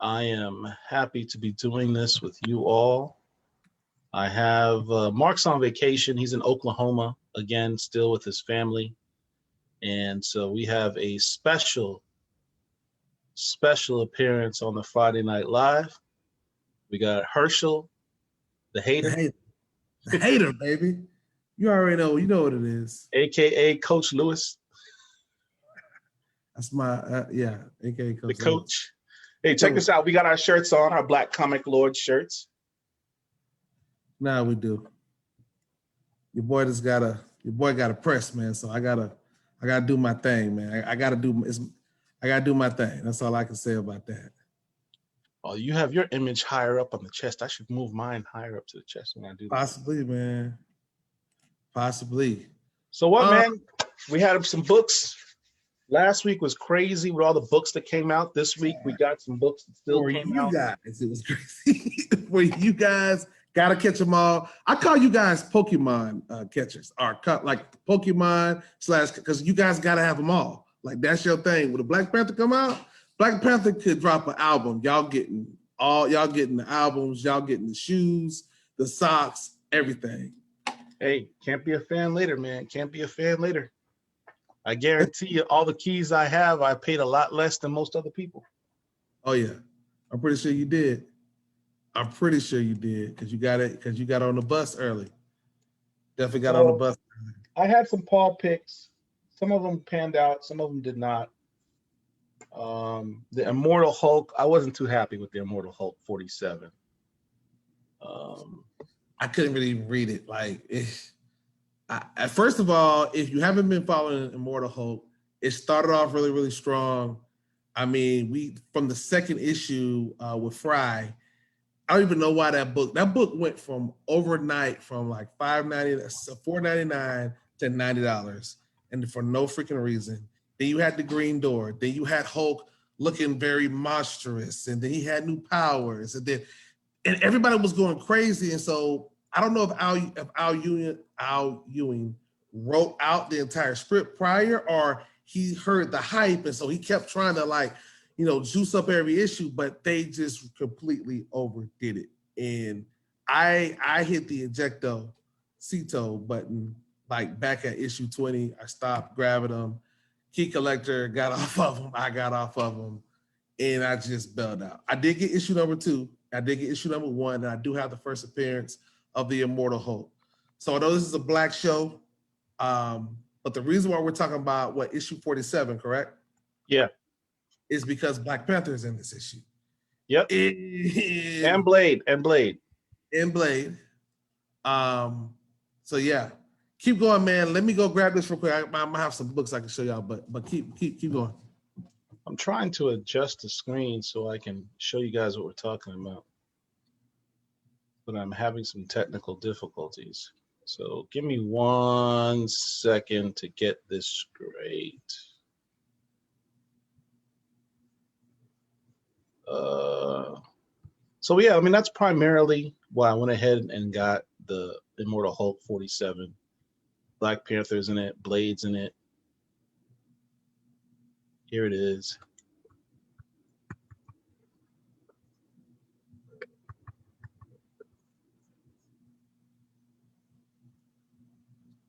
I am happy to be doing this with you all. I have Mark's on vacation. He's in Oklahoma again, still with his family. And so we have a special appearance on the Friday Night Live. We got Herschel, the The hater, hater, the hater, baby. You already know. You know what it is. aka Coach Lewis, That's my yeah. AKA the Coach Lewis. coach. Hey, check this out. We got our shirts on, our Black Comic Lord shirts. Nah, we do. Your boy got a press, man. So I gotta do my thing, man. I gotta do my thing. That's all I can say about that. Oh, you have your image higher up on the chest. I should move mine higher up to the chest when I do that. Possibly, man. Possibly. So what, man? We had some books. Last week was crazy with all the books that came out. This week we got some books that still came out. Guys, it was crazy. For you guys, gotta catch them all. I call you guys Pokemon catchers, or like Pokemon / because you guys gotta have them all. Like that's your thing. When the Black Panther come out, Black Panther could drop an album. Y'all getting the albums, y'all getting the shoes, the socks, everything. Hey, can't be a fan later, man. Can't be a fan later. I guarantee you, all the keys I have, I paid a lot less than most other people. Oh yeah, I'm pretty sure you did. I'm pretty sure you did because you got on the bus early. Definitely got on the bus early. I had some Paul picks. Some of them panned out. Some of them did not. The Immortal Hulk. I wasn't too happy with the Immortal Hulk 47. I couldn't really read it. First of all, if you haven't been following Immortal Hulk, it started off really, really strong. I mean, from the second issue with Fry, I don't even know why that book went from overnight from like $4.99 to $90, and for no freaking reason. Then you had the Green Door. Then you had Hulk looking very monstrous, and then he had new powers, and everybody was going crazy. And so I don't know if Al Ewing wrote out the entire script prior, or he heard the hype, and so he kept trying to juice up every issue, but they just completely overdid it. And I hit the ejecto button like back at issue 20. I stopped grabbing them. Key Collector got off of them. I got off of them, and I just bailed out. I did get issue number 2. I did get issue number 1, and I do have the first appearance of the Immortal Hulk. So I know this is a Black show, but the reason why we're talking about issue 47, correct? Yeah. Is because Black Panther is in this issue. Yep. And Blade. So yeah, keep going, man. Let me go grab this real quick. I might have some books I can show y'all, but keep going. I'm trying to adjust the screen so I can show you guys what we're talking about, but I'm having some technical difficulties. So give me 1 second to get this straight. So yeah, I mean, that's primarily why I went ahead and got the Immortal Hulk 47. Black Panther's in it, Blade's in it. Here it is.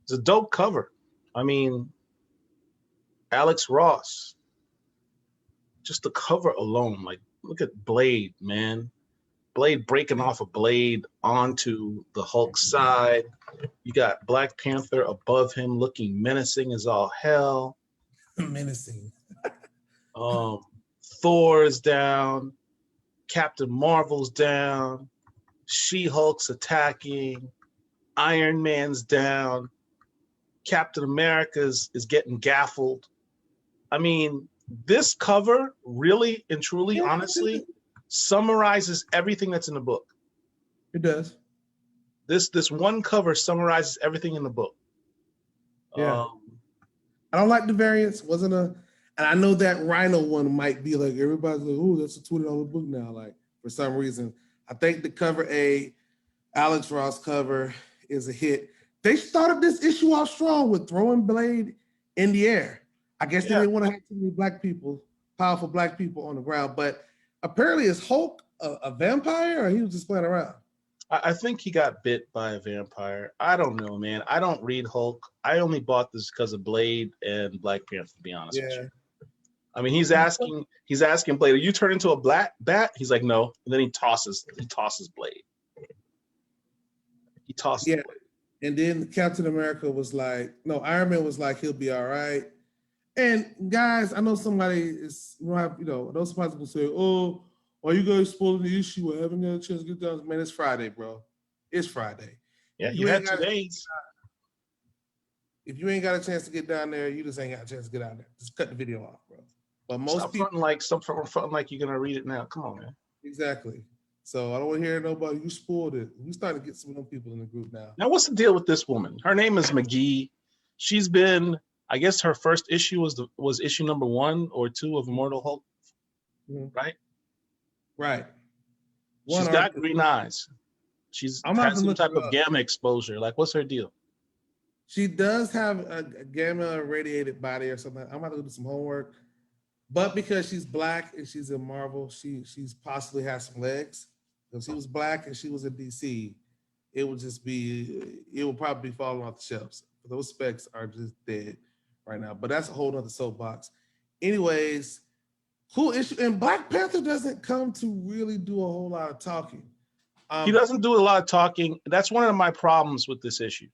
It's a dope cover. I mean, Alex Ross. Just the cover alone, like, look at Blade, man. Blade breaking off a Blade onto the Hulk side. You got Black Panther above him looking menacing as all hell. Menacing. Thor's down. Captain Marvel's down. She-Hulk's attacking. Iron Man's down. Captain America's is getting gaffled. I mean, this cover really and truly, honestly, summarizes everything that's in the book. It does. This one cover summarizes everything in the book. Yeah. I don't like the variants. And I know that Rhino one might be like, everybody's like, oh, that's a $20 book now. Like, for some reason, I think the cover A, Alex Ross cover, is a hit. They started this issue off strong with throwing Blade in the air. I guess they didn't want to have too many black people, powerful black people on the ground. But Apparently, is Hulk a vampire, or he was just playing around? I think he got bit by a vampire. I don't know, man. I don't read Hulk. I only bought this because of Blade and Black Panther, to be honest with Yeah. you. I mean, he's asking Blade, "Are you turned into a black bat?" He's like, "No," and then he tosses Blade. He tosses Blade. And then Captain America was like, no, Iron Man was like, he'll be all right. And guys, I know somebody is, I know somebody will say, oh, are you guys spoiling the issue? I haven't got a chance to get down. Man, it's Friday, bro. It's Friday. Yeah, you had 2 days. If you ain't got a chance to get down there, you just ain't got a chance to get out there. Just cut the video off, bro. But most people fronting like you're gonna read it now. Come on, man. Exactly. So I don't want to hear nobody. You spoiled it. We starting to get some of them people in the group now. Now, what's the deal with this woman? Her name is McGee. She's been, I guess, her first issue was issue number 1 or 2 of Immortal Hulk, right? Right. She's got green eyes. She's had some type of gamma exposure. Like, what's her deal? She does have a gamma radiated body or something. I'm about to do some homework. But because she's black and she's in Marvel, she's possibly has some legs. If she was black and she was in DC, it would probably be falling off the shelves. Those specs are just dead right now. But that's a whole nother soapbox. Anyways, cool issue. And Black Panther doesn't come to really do a whole lot of talking. He doesn't do a lot of talking. That's one of my problems with this issue.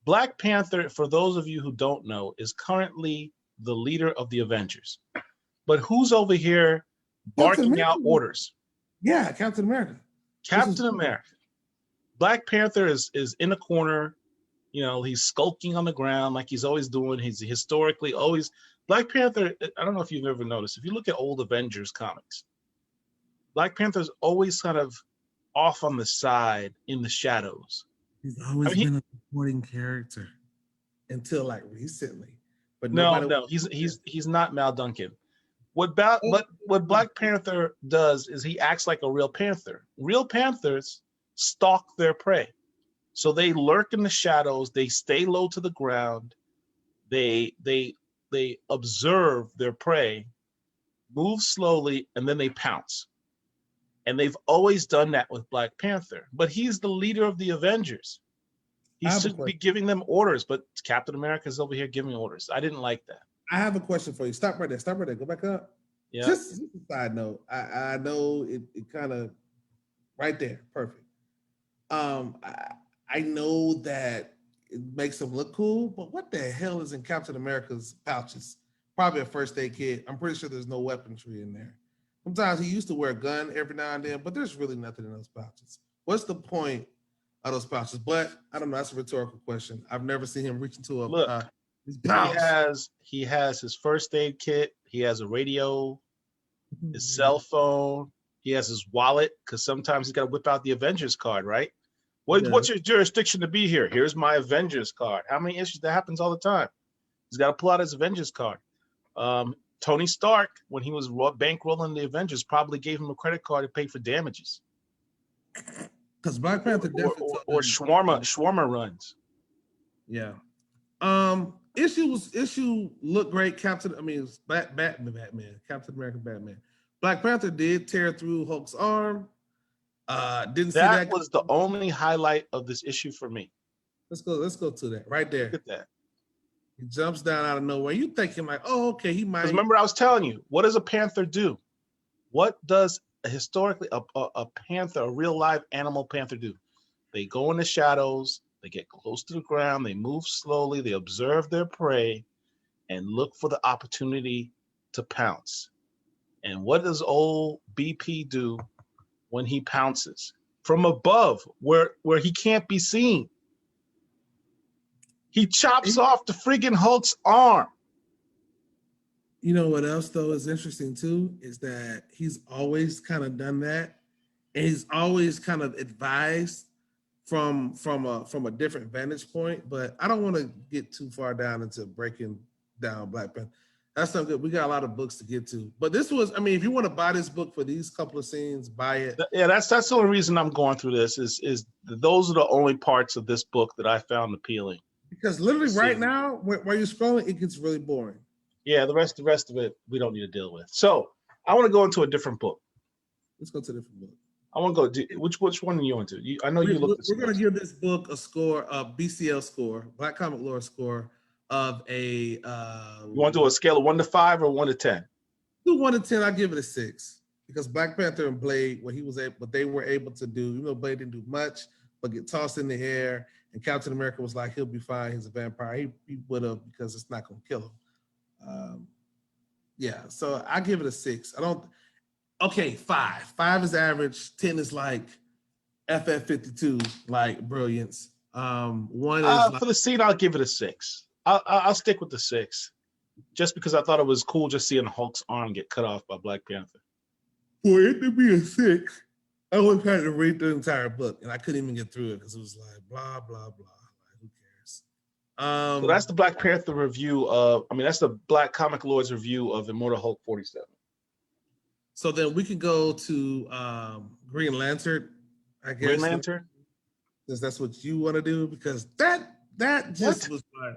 Black Panther, for those of you who don't know, is currently the leader of the Avengers. But who's over here barking out orders? Yeah, Captain America. Captain America. Black Panther is in a corner. You know, he's skulking on the ground like he's always doing. He's historically always... Black Panther, I don't know if you've ever noticed, if you look at old Avengers comics, Black Panther's always kind of off on the side in the shadows. He's always been a supporting character until like recently. But no, he's not Mal Duncan. What Black Panther does is he acts like a real panther. Real panthers stalk their prey. So they lurk in the shadows, they stay low to the ground, they observe their prey, move slowly, and then they pounce. And they've always done that with Black Panther. But he's the leader of the Avengers. He should be giving them orders, but Captain America is over here giving orders. I didn't like that. I have a question for you. Stop right there. Go back up. Yeah. Just a side note. I know it kind of right there. Perfect. I know that it makes him look cool, but what the hell is in Captain America's pouches? Probably a first aid kit. I'm pretty sure there's no weaponry in there. Sometimes he used to wear a gun every now and then, but there's really nothing in those pouches. What's the point of those pouches? But I don't know. That's a rhetorical question. I've never seen him reach into a he has his first aid kit. He has a radio, his cell phone. He has his wallet because sometimes he's got to whip out the Avengers card, right? What's your jurisdiction to be here? Here's my Avengers card. How many issues? That happens all the time. He's got to pull out his Avengers card. Tony Stark, when he was bankrolling the Avengers, probably gave him a credit card to pay for damages. Because Black Panther or shawarma runs. Yeah. Issue looked great. Captain America Batman. Black Panther did tear through Hulk's arm. Didn't see that. That was the only highlight of this issue for me. Let's go to that right there. Look at that. He jumps down out of nowhere. You thinking like, oh, okay, he might. Remember, I was telling you, what does a panther do? What does historically a panther, a real live animal panther do? They go in the shadows, they get close to the ground, they move slowly, they observe their prey, and look for the opportunity to pounce. And what does old BP do when he pounces? From above, where he can't be seen. He chops off the friggin' Hulk's arm. You know what else though is interesting too is that he's always kind of done that, and he's always kind of advised from a different vantage point. But I don't want to get too far down into breaking down Black Panther. That's not good. We got a lot of books to get to, but this was. I mean, if you want to buy this book for these couple of scenes, buy it. Yeah, that's the only reason I'm going through this. Is those are the only parts of this book that I found appealing. Because literally right now, while you're scrolling, it gets really boring. Yeah, the rest of it, we don't need to deal with. So I want to go into a different book. Let's go to a different book. I want to go. Which one are you into? I know you looked. We're going to give this book a score, a BCL score, Black Comic Lore score of a. You want to do a scale of 1 to 5 or 1 to 10? Do 1 to 10. I give it a 6 because Black Panther and Blade, what they were able to do, even though Blade didn't do much, but get tossed in the air, and Captain America was like, he'll be fine. He's a vampire. He would have because it's not going to kill him. Yeah, so I give it a 6. I don't. Okay, 5. 5 is average. 10 is like FF52, like brilliance. 1 is for the scene, I'll give it a 6. I'll stick with the 6, just because I thought it was cool just seeing Hulk's arm get cut off by Black Panther. For it to be a 6, I would have had to read the entire book, and I couldn't even get through it because it was like blah blah blah. Like, who cares? So that's the Black Panther review of. I mean, that's the Black Comic Lord's review of Immortal Hulk 47. So then we can go to Green Lantern, I guess. Green Lantern? Since that's what you want to do, because that just was fun.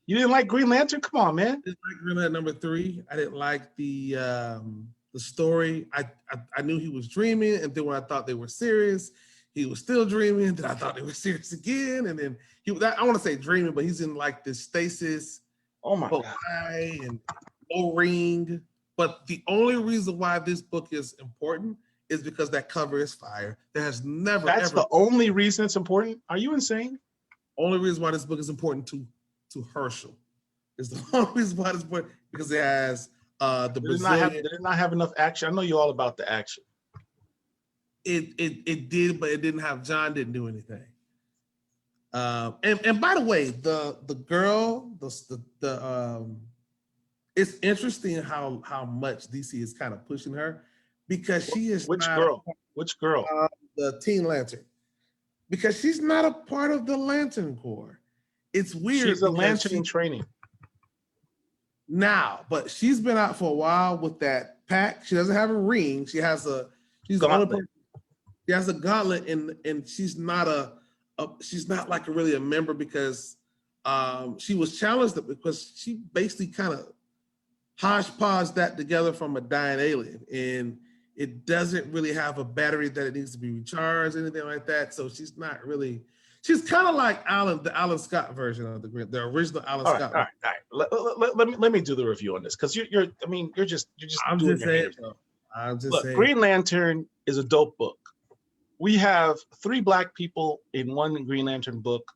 You didn't like Green Lantern? Come on, man. I didn't like Green Lantern number 3. I didn't like the story. I knew he was dreaming, and then when I thought they were serious, he was still dreaming. Then I thought they were serious again, and then I want to say dreaming, but he's in like this stasis. Oh my God. And no ring. But the only reason why this book is important is because that cover is fire. That's the only reason it's important? Are you insane? Only reason why this book is important to Herschel is the only reason why it's important, because it has the Brazilian. Did it not have enough action? I know you're all about the action. It did, but it didn't have John. Didn't do anything. And by the way, the girl, it's interesting how much DC is kind of pushing her, because she is Which girl? The Teen Lantern, because she's not a part of the Lantern Corps. It's weird. She's a Lantern in training now, but she's been out for a while with that pack. She doesn't have a ring. She has a gauntlet, and she's not she's not like really a member, because she was challenged because she basically kind of hodgepodge that together from a dying alien, and it doesn't really have a battery that it needs to be recharged, anything like that. So she's not really. She's kind of like the Alan Scott version of the original Alan Scott. All right. Let me do the review on this, because you're just. I'm just saying. Look, Green Lantern is a dope book. We have 3 Black people in one Green Lantern book.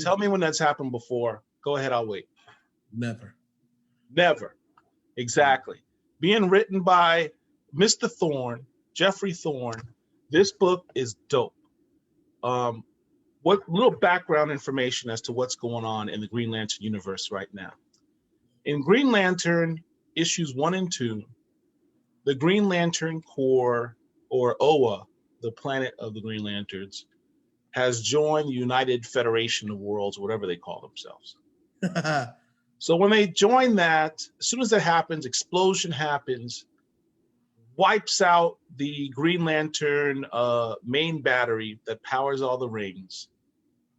Tell me when that's happened before. Go ahead, I'll wait. Never. Exactly. Being written by Mr. Thorne, Jeffrey Thorne. This book is dope. What little background information as to what's going on in the Green Lantern universe right now. In Green Lantern issues 1 and 2, the Green Lantern Corps, or OA, the planet of the Green Lanterns, has joined the United Federation of Worlds, whatever they call themselves. So when they join that, as soon as that happens, explosion happens, wipes out the Green Lantern main battery that powers all the rings.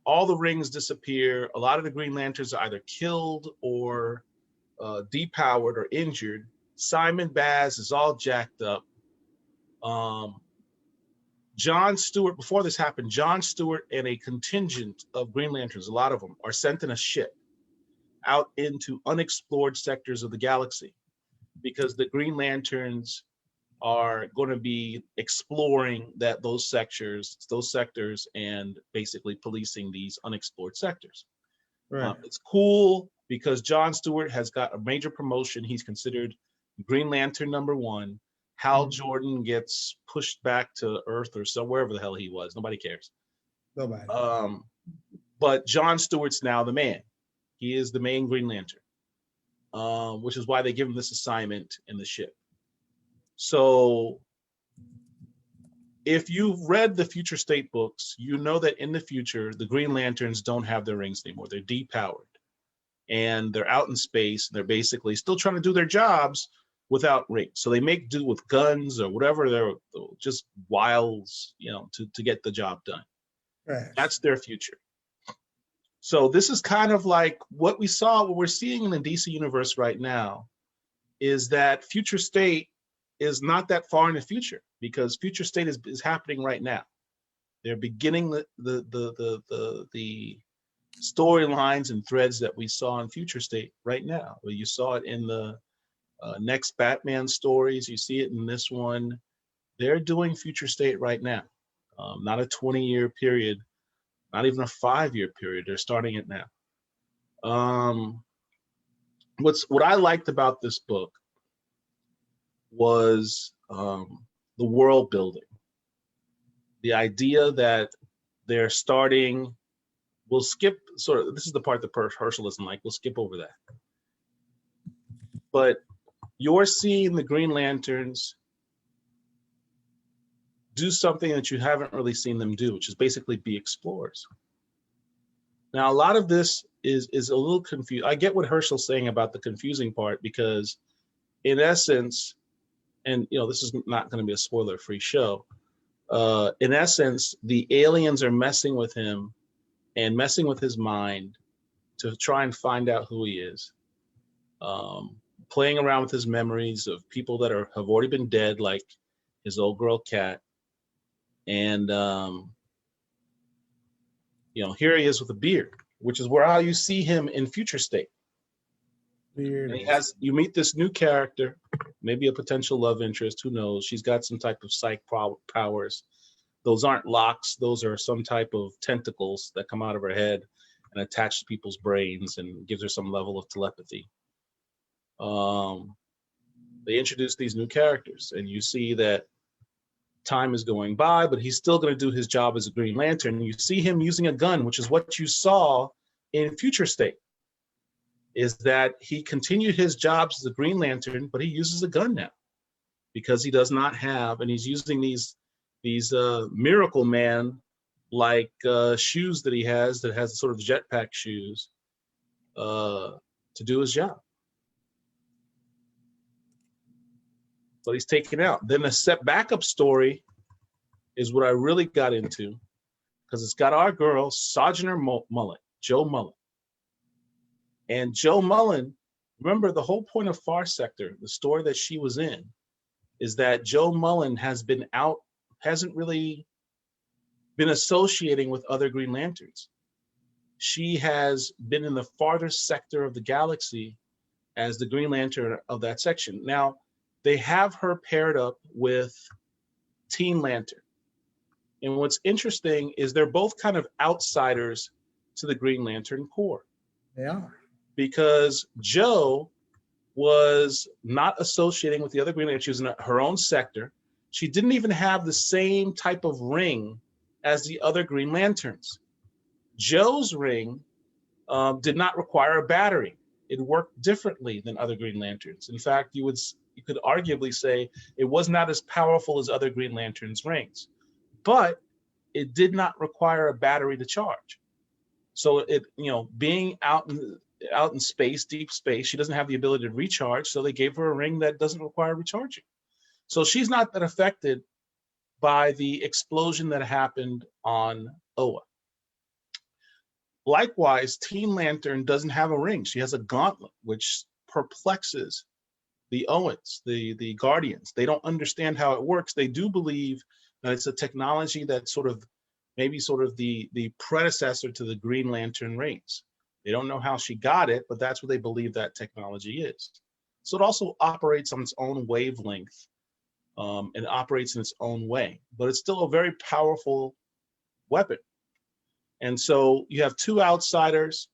All the rings disappear. A lot of the Green Lanterns are either killed or depowered or injured. Simon Baz is all jacked up. John Stewart, before this happened, John Stewart and a contingent of Green Lanterns, a lot of them, are sent in a ship out into unexplored sectors of the galaxy, because the Green Lanterns are going to be exploring those sectors and basically policing these unexplored sectors. Right. It's cool because John Stewart has got a major promotion. He's considered Green Lantern #1. Hal Jordan gets pushed back to Earth or wherever the hell he was. Nobody cares. Nobody. But John Stewart's now the man. He is the main Green Lantern, which is why they give him this assignment in the ship. So if you've read the Future State books, you know that in the future, the Green Lanterns don't have their rings anymore. They're depowered. And they're out in space. And they're basically still trying to do their jobs without rings. So they make do with guns or whatever. They're just wiles, to get the job done. Right. That's their future. So this is kind of like what we're seeing in the DC universe right now, is that Future State is not that far in the future, because future state is happening right now. They're beginning the storylines and threads that we saw in future state right now. Well, you saw it in the next Batman stories. You see it in this one. They're doing future state right now. Not a 20-year period, not even a 5-year period. They're starting it now. What I liked about this book was the world building. The idea that they're starting, we'll skip sort of, this is the part that Herschel doesn't like, we'll skip over that. But you're seeing the Green Lanterns do something that you haven't really seen them do, which is basically be explorers. Now, a lot of this is a little confused. I get what Herschel's saying about the confusing part, because in essence, and this is not going to be a spoiler-free show, in essence, the aliens are messing with him and messing with his mind to try and find out who he is, playing around with his memories of people that have already been dead, like his old girl Cat. And here he is with a beard, which is how you see him in future state. Weird. And you meet this new character, maybe a potential love interest, who knows? She's got some type of psych powers. Those aren't locks, those are some type of tentacles that come out of her head and attach to people's brains and gives her some level of telepathy. They introduce these new characters, and you see that time is going by, but he's still going to do his job as a Green Lantern. You see him using a gun, which is what you saw in future state, is that he continued his jobs as a Green Lantern, but he uses a gun now because he does not have, and he's using these Miracle Man like shoes that he has, that has sort of jetpack shoes, to do his job. But he's taken out. Then the backup story is what I really got into, because it's got our girl, Sergeant Mullen, Joe Mullen. And Joe Mullen, remember the whole point of Far Sector, the story that she was in, is that Joe Mullen hasn't really been associating with other Green Lanterns. She has been in the farthest sector of the galaxy as the Green Lantern of that section. Now, they have her paired up with Teen Lantern. And what's interesting is they're both kind of outsiders to the Green Lantern Corps. They are. Because Joe was not associating with the other Green Lantern. She was in her own sector. She didn't even have the same type of ring as the other Green Lanterns. Joe's ring did not require a battery. It worked differently than other Green Lanterns. In fact, you could arguably say it was not as powerful as other Green Lanterns' rings, but it did not require a battery to charge. So it, being out in space, deep space, she doesn't have the ability to recharge. So they gave her a ring that doesn't require recharging. So she's not that affected by the explosion that happened on Oa. Likewise, Teen Lantern doesn't have a ring. She has a gauntlet, which perplexes the Owens, the Guardians. They don't understand how it works. They do believe that it's a technology that's maybe the predecessor to the Green Lantern rings. They don't know how she got it, but that's what they believe that technology is. So it also operates on its own wavelength, and operates in its own way, but it's still a very powerful weapon. And so you have two outsiders,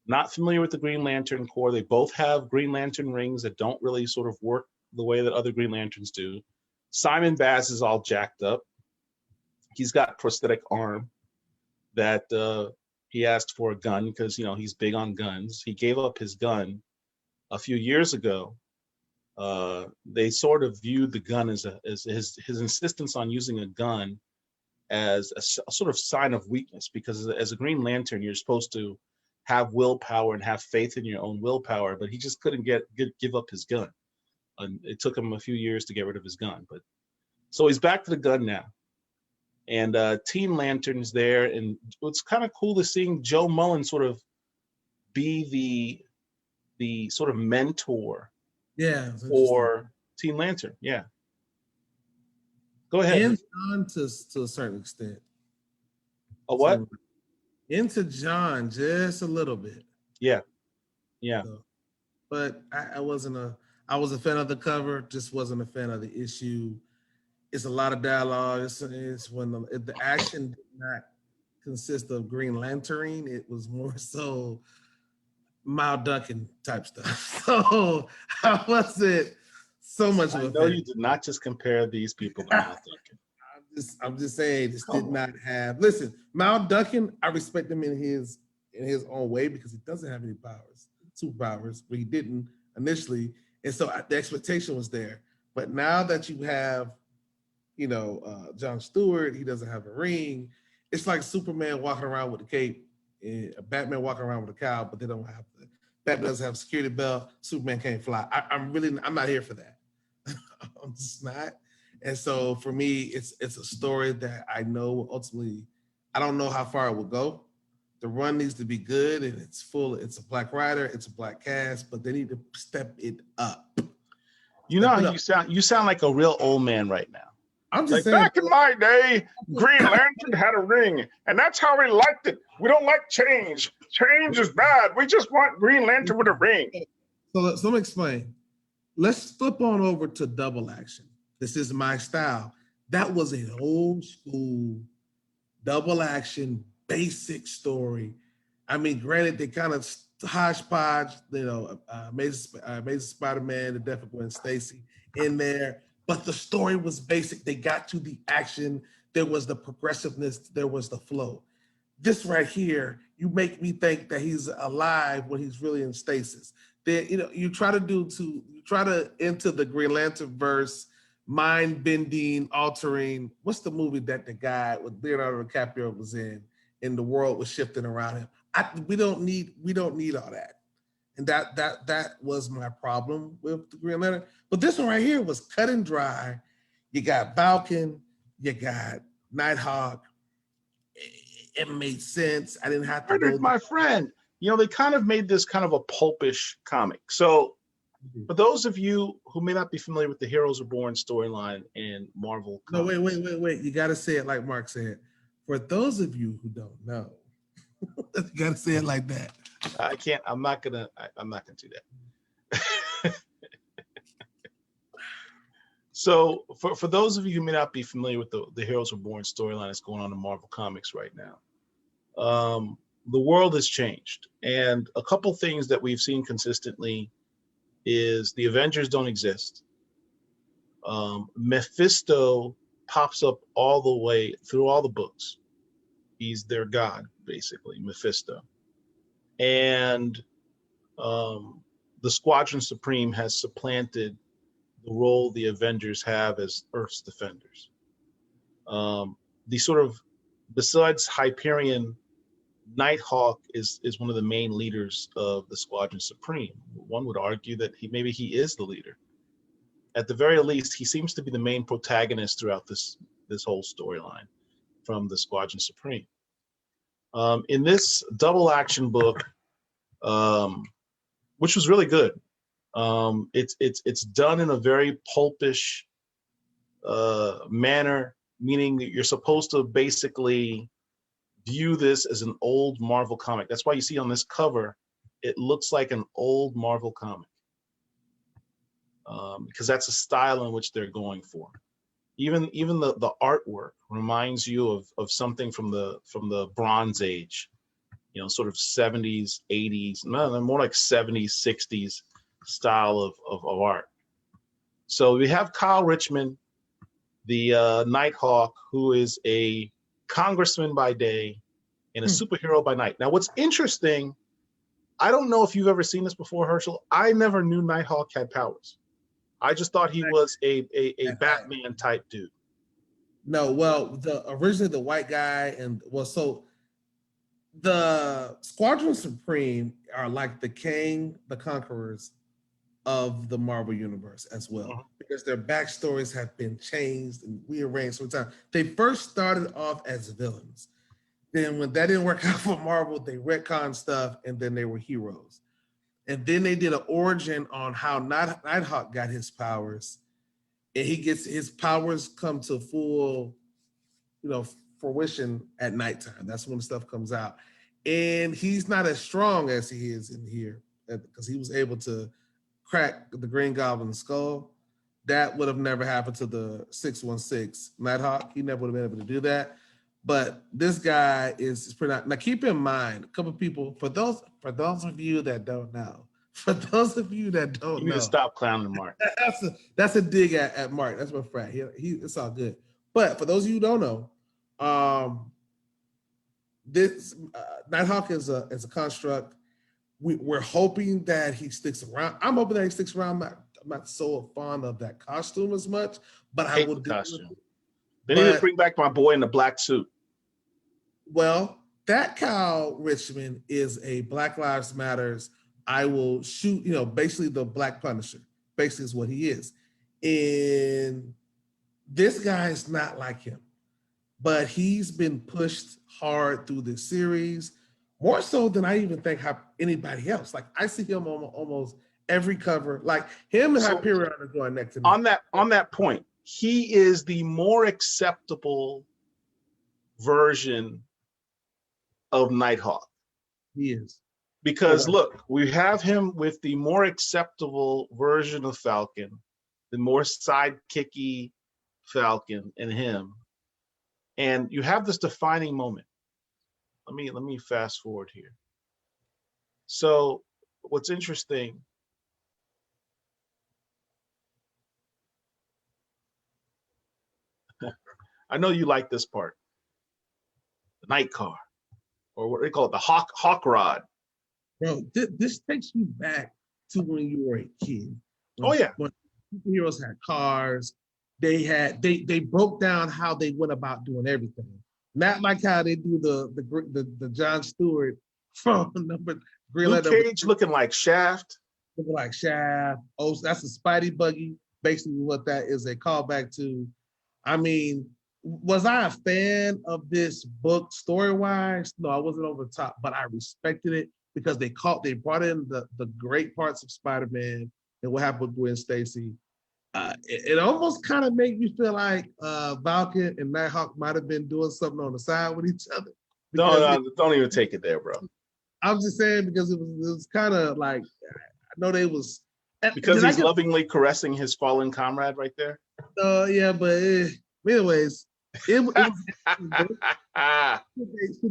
not familiar with the Green Lantern Corps. They both have Green Lantern rings that don't really sort of work the way that other Green Lanterns do. Simon Baz is all jacked up. He's got prosthetic arm that he asked for a gun because, he's big on guns. He gave up his gun a few years ago. They sort of viewed the gun as his insistence on using a gun as a sort of sign of weakness, because as a Green Lantern, you're supposed to have willpower and have faith in your own willpower, but he just couldn't give up his gun. And it took him a few years to get rid of his gun. But so he's back to the gun now. And Teen Lantern's there, and it's kind of cool to seeing Joe Mullen sort of be the sort of mentor for Teen Lantern. Yeah. Go ahead. And John to a certain extent. A what? So, into John just a little bit. Yeah. So, but I was a fan of the cover, just wasn't a fan of the issue. It's a lot of dialogue. It's when the action did not consist of Green Lantern, it was more so Miles Duncan type stuff. So I wasn't so much of a I know fan. you did not just compare these people to Miles Duncan. I'm just saying this did not have. Listen, Miles Duncan, I respect him in his own way because he doesn't have any superpowers, but he didn't initially, and so the expectation was there. But now that you have, John Stewart, he doesn't have a ring. It's like Superman walking around with a cape, and Batman walking around with a cowl, but they don't have the. Batman doesn't have a security belt. Superman can't fly. I'm not here for that. I'm just not. And so for me, it's a story that I know ultimately, I don't know how far it will go. The run needs to be good, and it's a black writer, it's a black cast, but they need to step it up. You know how you sound like a real old man right now. I'm just saying, back in my day, Green Lantern had a ring, and that's how we liked it. We don't like change. Change is bad. We just want Green Lantern with a ring. So let me explain. Let's flip on over to Double Action. This is my style. That was an old school double action basic story. I mean, granted, they kind of hodgepodge, Amazing Spider-Man, the Death of Gwen Stacy in there, but the story was basic. They got to the action. There was the progressiveness. There was the flow. This right here, you make me think that he's alive when he's really in stasis. You try to enter the Green Lantern verse, mind-bending, altering. What's the movie that the guy with Leonardo DiCaprio was in, and the world was shifting around him? We don't need all that. And that was my problem with the Green Lantern. But this one right here was cut and dry. You got Falcon, you got Nighthawk. It made sense. I didn't have to. My friend, they kind of made this kind of a pulpish comic. So for those of you who may not be familiar with the Heroes Are Born storyline in Marvel Comics. No, wait. You got to say it like Mark said. For those of you who don't know, you got to say it like that. I can't. I'm not gonna do that. So for those of you who may not be familiar with the Heroes Are Born storyline that's going on in Marvel Comics right now, the world has changed, and a couple things that we've seen consistently is the Avengers don't exist. Mephisto pops up all the way through all the books. He's their god, basically, Mephisto. And the Squadron Supreme has supplanted the role the Avengers have as Earth's defenders. The sort of, besides Hyperion, Nighthawk is one of the main leaders of the Squadron Supreme. One would argue that maybe he is the leader. At the very least, he seems to be the main protagonist throughout this whole storyline from the Squadron Supreme. In this double action book, which was really good, it's done in a very pulpish manner, meaning that you're supposed to basically view this as an old Marvel comic. That's why you see on this cover, it looks like an old Marvel comic, because that's a style in which they're going for. Even the artwork reminds you of something from the Bronze Age, sort of 70s, 80s, no, more like 70s, 60s style of art. So we have Kyle Richmond, the Nighthawk, who is a congressman by day and a superhero by night. Now, what's interesting, I don't know if you've ever seen this before, Herschel. I never knew Nighthawk had powers. I just thought he was a Batman type dude. No, well, originally the white guy, so the Squadron Supreme are like the King, the Conquerors of the Marvel Universe as well, because their backstories have been changed and rearranged over time. They first started off as villains. Then when that didn't work out for Marvel, they retconned stuff, and then they were heroes. And then they did an origin on how Nighthawk got his powers. and he gets his powers come to full, fruition at nighttime. That's when the stuff comes out, and he's not as strong as he is in here because he was able to crack the Green Goblin's skull. That would have never happened to the 616 Nighthawk. He never would have been able to do that. But this guy is pretty. Now, keep in mind, a couple of people. For those of you that don't know, You need to stop clowning Mark. That's a dig at Mark. That's my friend. It's all good. But for those of you who don't know, this Nighthawk is a construct. We're hoping that he sticks around. I'm hoping that he sticks around. I'm not so fond of that costume as much, but I will do costume. They need to bring back my boy in the black suit. Well, that Kyle Richmond is a Black Lives Matters. I will shoot, basically the Black Punisher. Basically is what he is. And this guy is not like him, but he's been pushed hard through this series, more so than I even think anybody else. Like I see him on almost every cover, like him and Hyperion are going next to me. On that point, he is the more acceptable version of Nighthawk. He is. Because look, we have him with the more acceptable version of Falcon, the more sidekicky Falcon in him. And you have this defining moment. Let me fast forward here. So what's interesting, I know you like this part. The night car, or what they call it, the hawk rod. Bro, this takes you back to when you were a kid. When superheroes had cars, they broke down how they went about doing everything. Not like how they do the John Stewart from Luke Cage looking like Shaft. Looking like Shaft. Oh, that's a Spidey buggy. Basically, what that is a callback to. I mean, was I a fan of this book story-wise? No, I wasn't over the top, but I respected it because they brought in the great parts of Spider-Man and what happened with Gwen Stacy. It almost kind of made me feel like Falcon and Nighthawk might have been doing something on the side with each other. No, don't even take it there, bro. I'm just saying because it was kind of like, I know they was. Because he's lovingly caressing his fallen comrade right there? Yeah, but anyways, should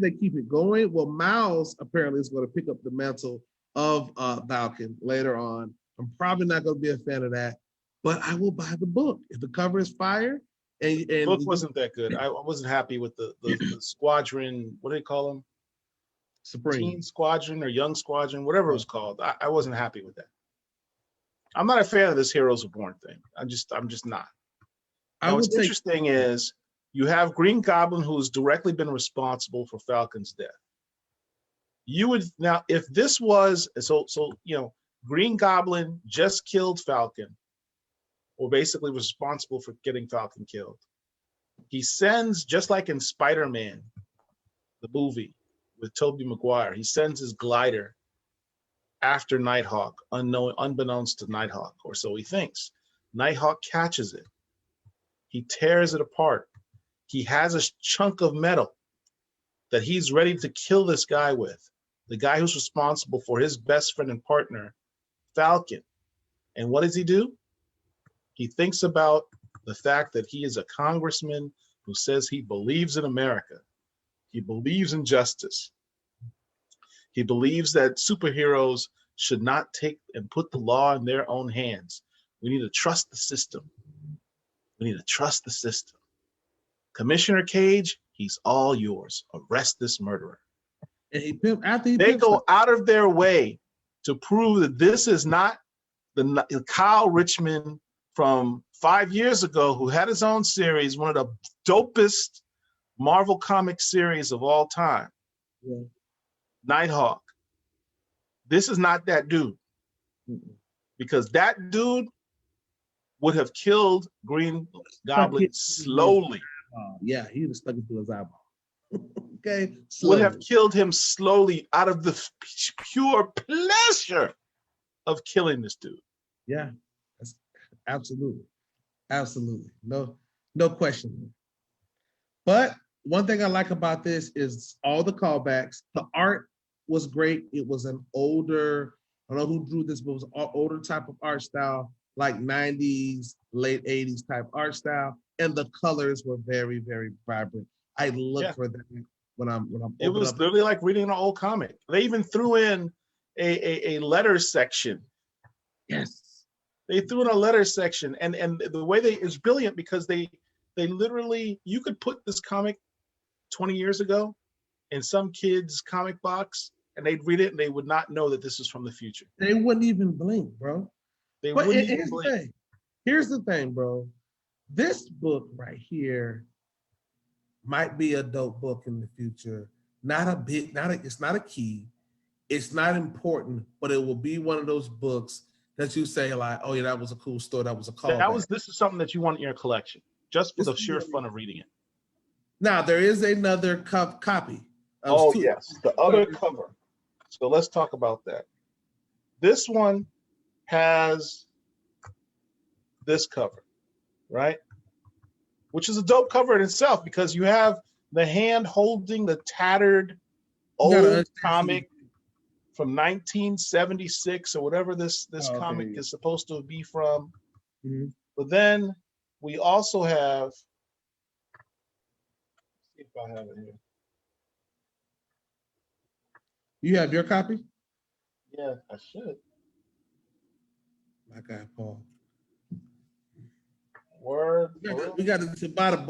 they keep it going? Well, Miles apparently is going to pick up the mantle of Falcon later on. I'm probably not going to be a fan of that, but I will buy the book if the cover is fire. And the book wasn't that good. I wasn't happy with the squadron. What do they call them? Supreme Teen Squadron or Young Squadron, whatever it was called. I wasn't happy with that. I'm not a fan of this Heroes Are Born thing. I'm just not. What's interesting is you have Green Goblin, who's directly been responsible for Falcon's death. You would now, if this was Green Goblin just killed Falcon, or basically was responsible for getting Falcon killed. He sends, just like in Spider-Man, the movie with Tobey Maguire, he sends his glider after Nighthawk, unbeknownst to Nighthawk, or so he thinks. Nighthawk catches it. He tears it apart. He has a chunk of metal that he's ready to kill this guy with, the guy who's responsible for his best friend and partner, Falcon. And what does he do? He thinks about the fact that he is a congressman who says he believes in America. He believes in justice. He believes that superheroes should not take and put the law in their own hands. We need to trust the system. We need to trust the system. Commissioner Cage, he's all yours. Arrest this murderer. And they go out of their way to prove that this is not the Kyle Richmond from 5 years ago who had his own series, one of the dopest Marvel comic series of all time. Yeah. Nighthawk. This is not that dude. Because that dude would have killed Green Goblin slowly. Yeah, he would have stuck it through his eyeball. Okay. Slowly. Would have killed him slowly out of the pure pleasure of killing this dude. Yeah, absolutely. Absolutely. No question. But one thing I like about this is all the callbacks. The art was great. It was an older, I don't know who drew this, but it was an older type of art style, like 90s, late 80s type art style. And the colors were very, very vibrant. I look for that when I'm it was literally like reading an old comic. They even threw in a letters section. Yes. They threw in a letters section, and the way it's brilliant because they literally, you could put this comic 20 years ago in some kid's comic box and they'd read it and they would not know that this is from the future. They wouldn't even blink, bro. They But wouldn't even blink. Here's the thing, bro. This book right here might be a dope book in the future. It's not a key. It's not important, but it will be one of those books that you say like, oh yeah, that was a cool story. That was a callback. This is something that you want in your collection, just for the sheer fun of reading it. Now there is another copy. Oh yes, the other cover. So let's talk about that. This one has this cover, right? Which is a dope cover in itself because you have the hand holding the tattered old comic from 1976 or whatever this comic is supposed to be from. Mm-hmm. But then we also have, let's see if I have it here. You have your copy? Yeah, I should. My guy, Paul. Word. We got the Ciabatta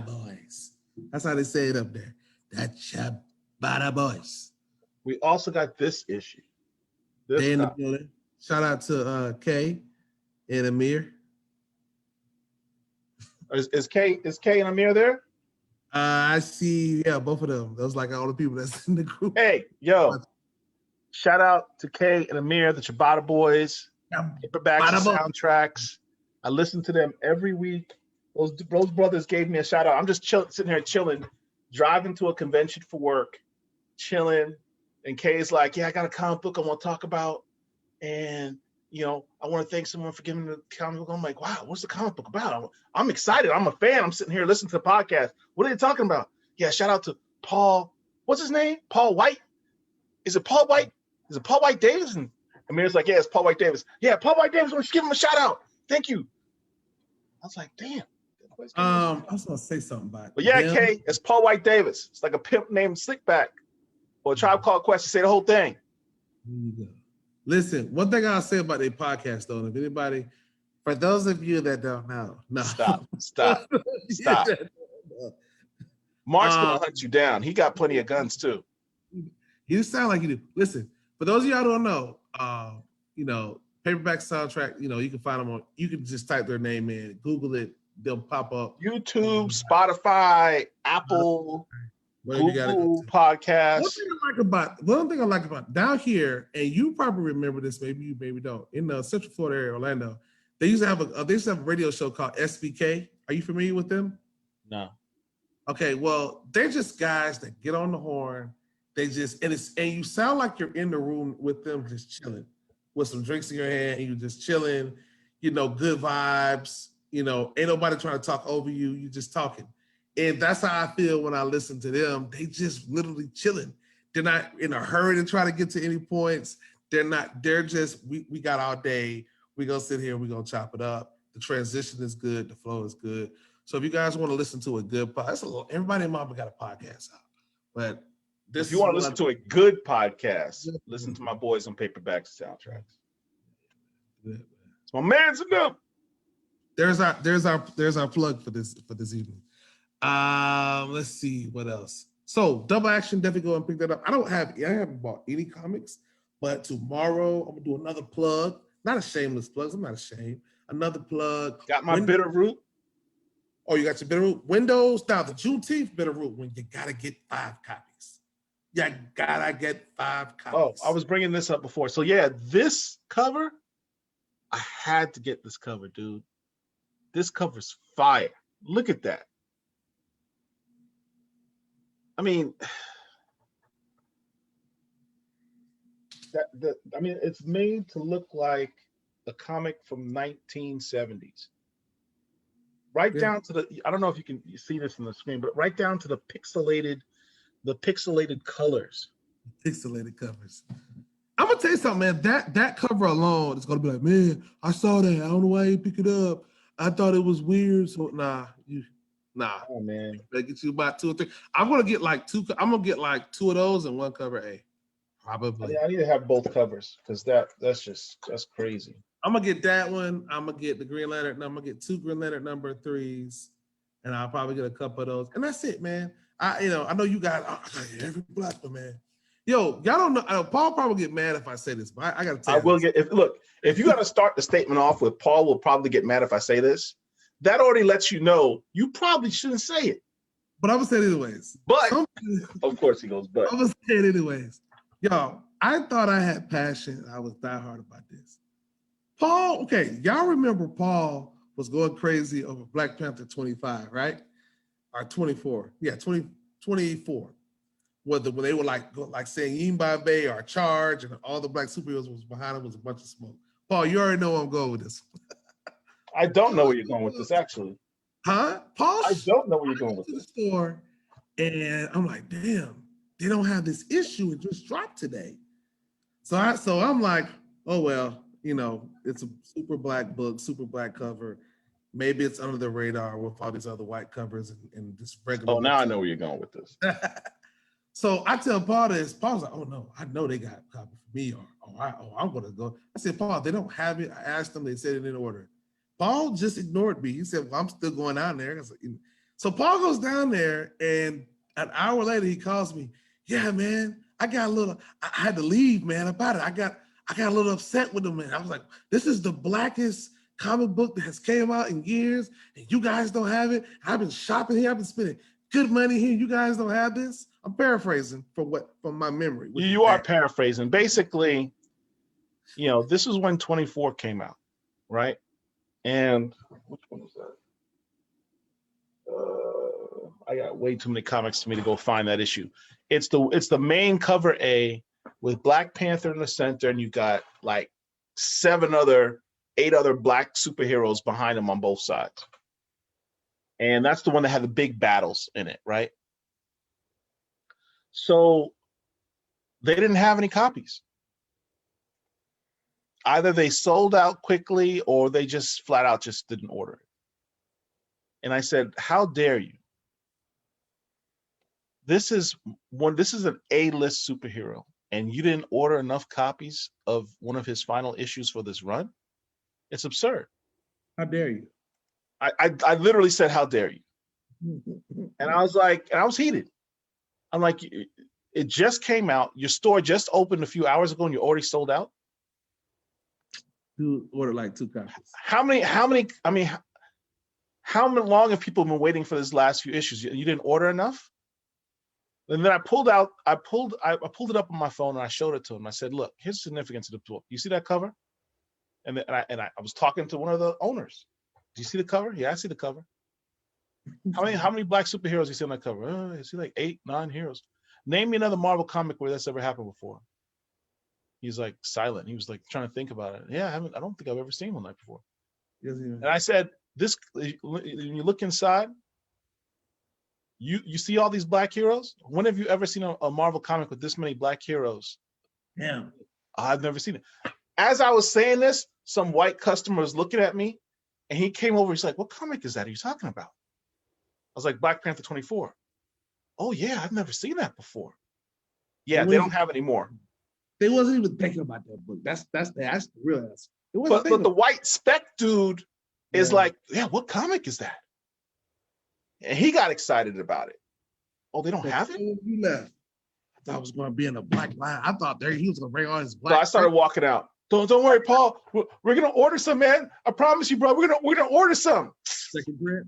boys. That's how they say it up there. The Ciabatta boys. We also got this issue. They in the building. Shout out to Kay and Amir. Is Kay and Amir there? I see, both of them. Those like all the people that's in the group. Hey, yo. Shout out to Kay and Amir, the Ciabatta boys. Paperbacks and soundtracks. I listen to them every week. Those brothers gave me a shout out. I'm just sitting here chilling, driving to a convention for work, chilling. And Kay's like, yeah, I got a comic book I want to talk about. And, I want to thank someone for giving me the comic book. I'm like, wow, what's the comic book about? I'm excited. I'm a fan. I'm sitting here listening to the podcast. What are they talking about? Yeah, shout out to Paul. What's his name? Paul White? Is it Paul White? Is it Paul White Davis? And Amir's like, yeah, it's Paul White Davis. Yeah, Paul White Davis. Let's give him a shout out. Thank you. I was like, damn. I was gonna say something about it. But yeah, Kay, it's Paul White Davis. It's like a pimp named Slickback. Or a Tribe Called Quest. Say the whole thing. There you go. Listen, one thing I'll say about their podcast, though, if anybody, for those of you that don't know, no. Stop. Mark's gonna hunt you down. He got plenty of guns too. You sound like you do. Listen, for those of y'all who don't know, Paperback Soundtrack, you can find them on, you can just type their name in, Google it, they'll pop up. YouTube, Spotify, Apple, Google Podcasts. One thing I like about down here, and you probably remember this, maybe you maybe don't, in the Central Florida area, Orlando, they used to have a radio show called SVK. Are you familiar with them? No. Okay, well, they're just guys that get on the horn. They just, and you sound like you're in the room with them just chilling with some drinks in your hand and you just chilling, good vibes, ain't nobody trying to talk over you, you just talking. And that's how I feel when I listen to them. They just literally chilling. They're not in a hurry to try to get to any points. They're just, we got all day. We're going to sit here, we're going to chop it up. The transition is good. The flow is good. So if you guys want to listen to a good podcast, everybody in Mama got a podcast out. But if you want to listen to a good podcast, listen to my boys on Paperbacks and Soundtracks. It's my man's enough. There's our plug for this evening. Let's see what else. So Double Action, definitely go and pick that up. I haven't bought any comics, but tomorrow I'm gonna do another plug. Not a shameless plug. I'm not ashamed. Another plug. Got my Bitterroot. Oh, you got your Bitterroot. Windows. Now the Juneteenth Bitterroot when you gotta get 5 copies. You gotta get 5 copies. Oh, I was bringing this up before. So yeah, this cover, I had to get this cover, dude. This cover's fire. Look at that. I mean, it's made to look like a comic from 1970s. Right down to the, I don't know if you can see this on the screen, but right down to the pixelated colors. Pixelated covers. I'm gonna tell you something, man. That cover alone is gonna be like, man, I saw that. I don't know why you pick it up. I thought it was weird. So nah. Oh man, They get you about 2 or 3. I'm gonna get like 2. I'm gonna get like 2 of those and 1 cover A. Probably. I need to have both covers because that's crazy. I'm gonna get that one. I'm gonna get the Green Lantern. I'm gonna get 2 Green Lantern number 3s, and I'll probably get a couple of those. And that's it, man. I know you guys. I got every black one, man. Yo, y'all don't know. Paul probably get mad if I say this, but I gotta tell you. I will get. If you got to start the statement off with Paul will probably get mad if I say this, that already lets you know you probably shouldn't say it. But I'm gonna say it anyways. But of course he goes. But I'm gonna say it anyways. Yo, I thought I had passion. I was diehard about this. Paul, okay, y'all remember Paul was going crazy over Black Panther 25, right? Or 24. Yeah, 24. When they were like saying Yimba or Charge, and all the black superheroes was behind him was a bunch of smoke. Paul, you already know where I'm going with this. I don't know where you're going with this, actually. Huh? Paul? I don't know where you're going with this. The store, and I'm like, damn, they don't have this issue. It just dropped today. So I'm like, oh well, it's a super black book, super black cover. Maybe it's under the radar with all these other white covers and this regular. Oh, now I know where you're going with this. So I tell Paul this. Paul's like, oh no, I know they got a copy for me, or I'm gonna go. I said, Paul, they don't have it. I asked them, they said it in order. Paul just ignored me. He said, well, I'm still going down there. So Paul goes down there, and an hour later he calls me. Yeah, man, I had to leave, man, about it. I got a little upset with them, man. I was like, this is the blackest comic book that has came out in years, and you guys don't have it. I've been shopping here. I've been spending good money here. You guys don't have this. I'm paraphrasing from my memory. You are paraphrasing. Basically, this is when 24 came out, right? And which one is that? I got way too many comics to me to go find that issue. It's the main cover A with Black Panther in the center, and you got like 8 other black superheroes behind him on both sides. And that's the one that had the big battles in it, right? So they didn't have any copies. Either they sold out quickly or they just flat out just didn't order it. And I said, how dare you? This is an A-list superhero, and you didn't order enough copies of one of his final issues for this run? It's absurd. How dare you? I literally said, how dare you? And I was heated. I'm like, it just came out. Your store just opened a few hours ago and you're already sold out? You ordered like 2 copies. How long have people been waiting for this last few issues? You didn't order enough? And then I pulled it up on my phone and I showed it to him. I said, look, here's the significance of the book. You see that cover? And I was talking to one of the owners. Do you see the cover? Yeah, I see the cover. How many black superheroes you see on that cover? I see like 8, 9 heroes. Name me another Marvel comic where that's ever happened before. He's like silent. He was like trying to think about it. Yeah, I don't think I've ever seen one like before. Yes, yeah. And I said, when you look inside, you see all these black heroes? When have you ever seen a Marvel comic with this many black heroes? Yeah. I've never seen it. As I was saying this, some white customer was looking at me, and he came over. He's like, what comic is that are you talking about? I was like, Black Panther 24. Oh, yeah, I've never seen that before. Yeah, they don't have any more. They wasn't even thinking about that book. That's the real answer. But the white spec dude is like, yeah, what comic is that? And he got excited about it. Oh, they don't have it? You left. I thought it was going to be in a black line. I thought he was going to bring all his black. So I started walking out. Don't worry, Paul. We're going to order some, man. I promise you, bro. We're gonna order some. Second print.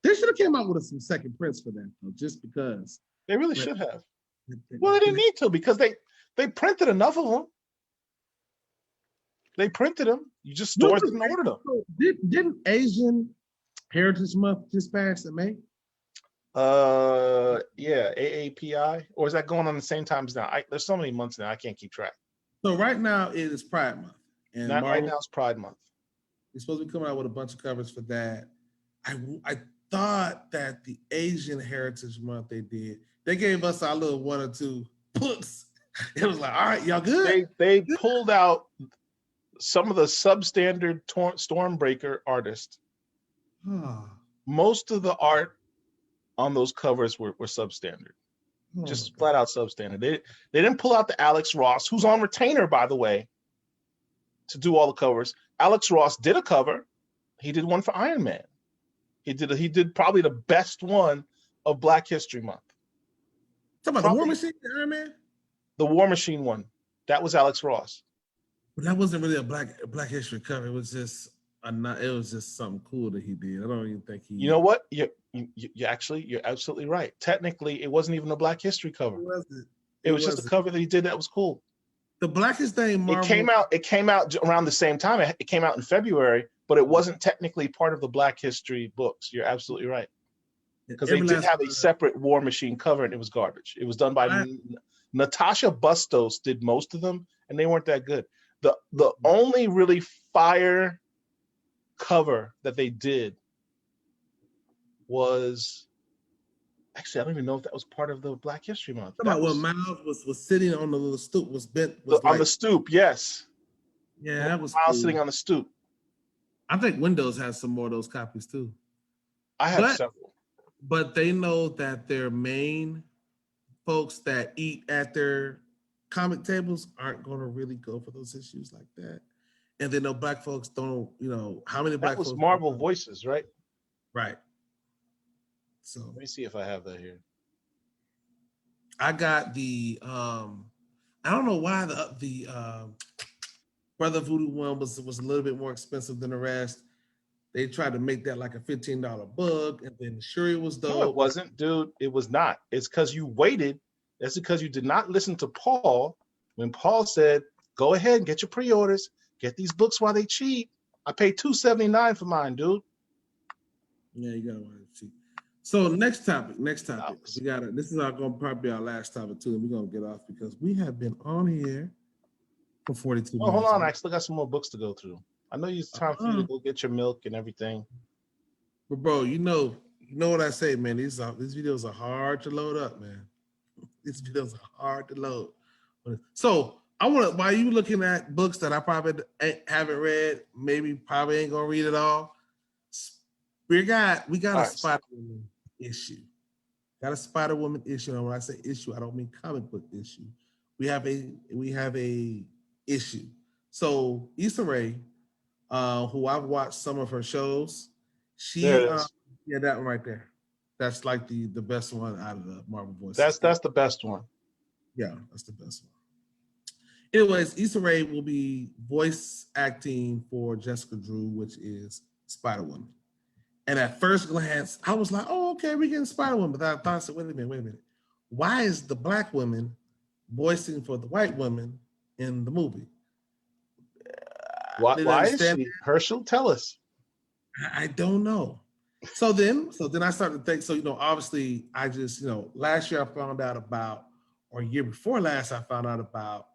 They should have came out with some second prints for that, though, just because. They really should have. Well, they didn't need to because they printed enough of them. They printed them. You just stores didn't order them. Didn't Asian Heritage Month just pass in May? Yeah, AAPI. Or is that going on the same time as now? There's so many months now, I can't keep track. So right now it is Pride Month. And Not right Marvel now. It's Pride Month. is supposed to be coming out with a bunch of covers for that. I thought that the Asian Heritage Month they gave us our little 1 or 2 books. It was like, all right, y'all good? They pulled out some of the substandard Stormbreaker artists. Most of the art on those covers were substandard. Just flat out substandard. They didn't pull out the Alex Ross, who's on retainer, by the way, to do all the covers. Alex Ross did a cover. He did one for Iron Man. He did probably the best one of Black History Month. Talking about the War Machine, Iron Man? The War Machine one. That was Alex Ross. But that wasn't really a Black History cover. It was just something cool that he did. I don't even think he. You know what? You're absolutely right. Technically, it wasn't even a Black History cover. It was just a cover that he did that was cool. The Blackest Day Marvel. It came out around the same time. It came out in February, but it wasn't technically part of the Black History books. You're absolutely right. Because they did have a separate War Machine cover, and it was garbage. It was done by Natasha Bustos. Did most of them, and they weren't that good. The only really fire cover that they did was actually, I don't even know if that was part of the Black History Month. About when Miles was sitting on the little stoop, on the stoop, yes. Yeah, that was Miles cool. sitting on the stoop. I think Windows has some more of those copies too. I have several. But they know that their main folks that eat at their comic tables aren't going to really go for those issues like that. And they know Black folks don't, how many Black folks. That was Marvel Voices, right? Right. So let me see if I have that here. I got the I don't know why the Brother Voodoo one was a little bit more expensive than the rest. They tried to make that like a $15 book, and then Shuri was dope. No, it wasn't, dude. It was not. It's because you waited. That's because you did not listen to Paul when Paul said, "Go ahead and get your pre-orders. Get these books while they cheap." I paid $2.79 for mine, dude. Yeah, you gotta want to cheap. So next topic. We got this is going to probably be our last topic too, and we're gonna get off because we have been on here for 42 minutes. Hold on, I still got some more books to go through. I know it's time for you to go get your milk and everything. But bro, you know what I say, man. These videos are hard to load up, man. These videos are hard to load. So I want to, while you looking at books that I probably haven't read, probably ain't gonna read it all. We got a Spider-Woman issue. Got a Spider-Woman issue. And when I say issue, I don't mean comic book issue. We have a issue. So Issa Rae, who I've watched some of her shows, that one right there. That's like the best one out of the Marvel voices. That's the best one. Yeah, that's the best one. Anyways, Issa Rae will be voice acting for Jessica Drew, which is Spider-Woman. And at first glance, I was like, oh, okay, we're getting Spider-Woman. But I thought, I said, wait a minute. Why is the Black woman voicing for the white woman in the movie? Why is she? Herschel, tell us. I don't know. So then I started to think, obviously I just, last year I found out about, or year before last, I found out about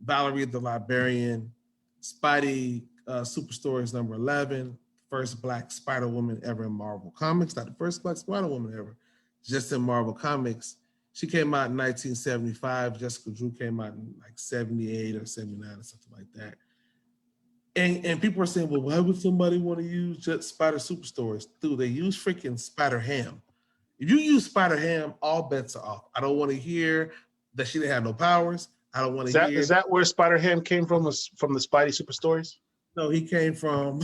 Valerie the Librarian, Spidey Super Stories number 11, first Black Spider-Woman ever in Marvel Comics, not the first Black Spider-Woman ever, just in Marvel Comics. She came out in 1975. Jessica Drew came out in like 78 or 79 or something like that. And people are saying, well, why would somebody want to use just Spider Super Stories? Dude, they use freaking Spider-Ham. If you use Spider-Ham, all bets are off. I don't want to hear that she didn't have no powers. I don't want to hear. Is that where Spider-Ham came from? Was from the Spidey Super Stories? No, he came from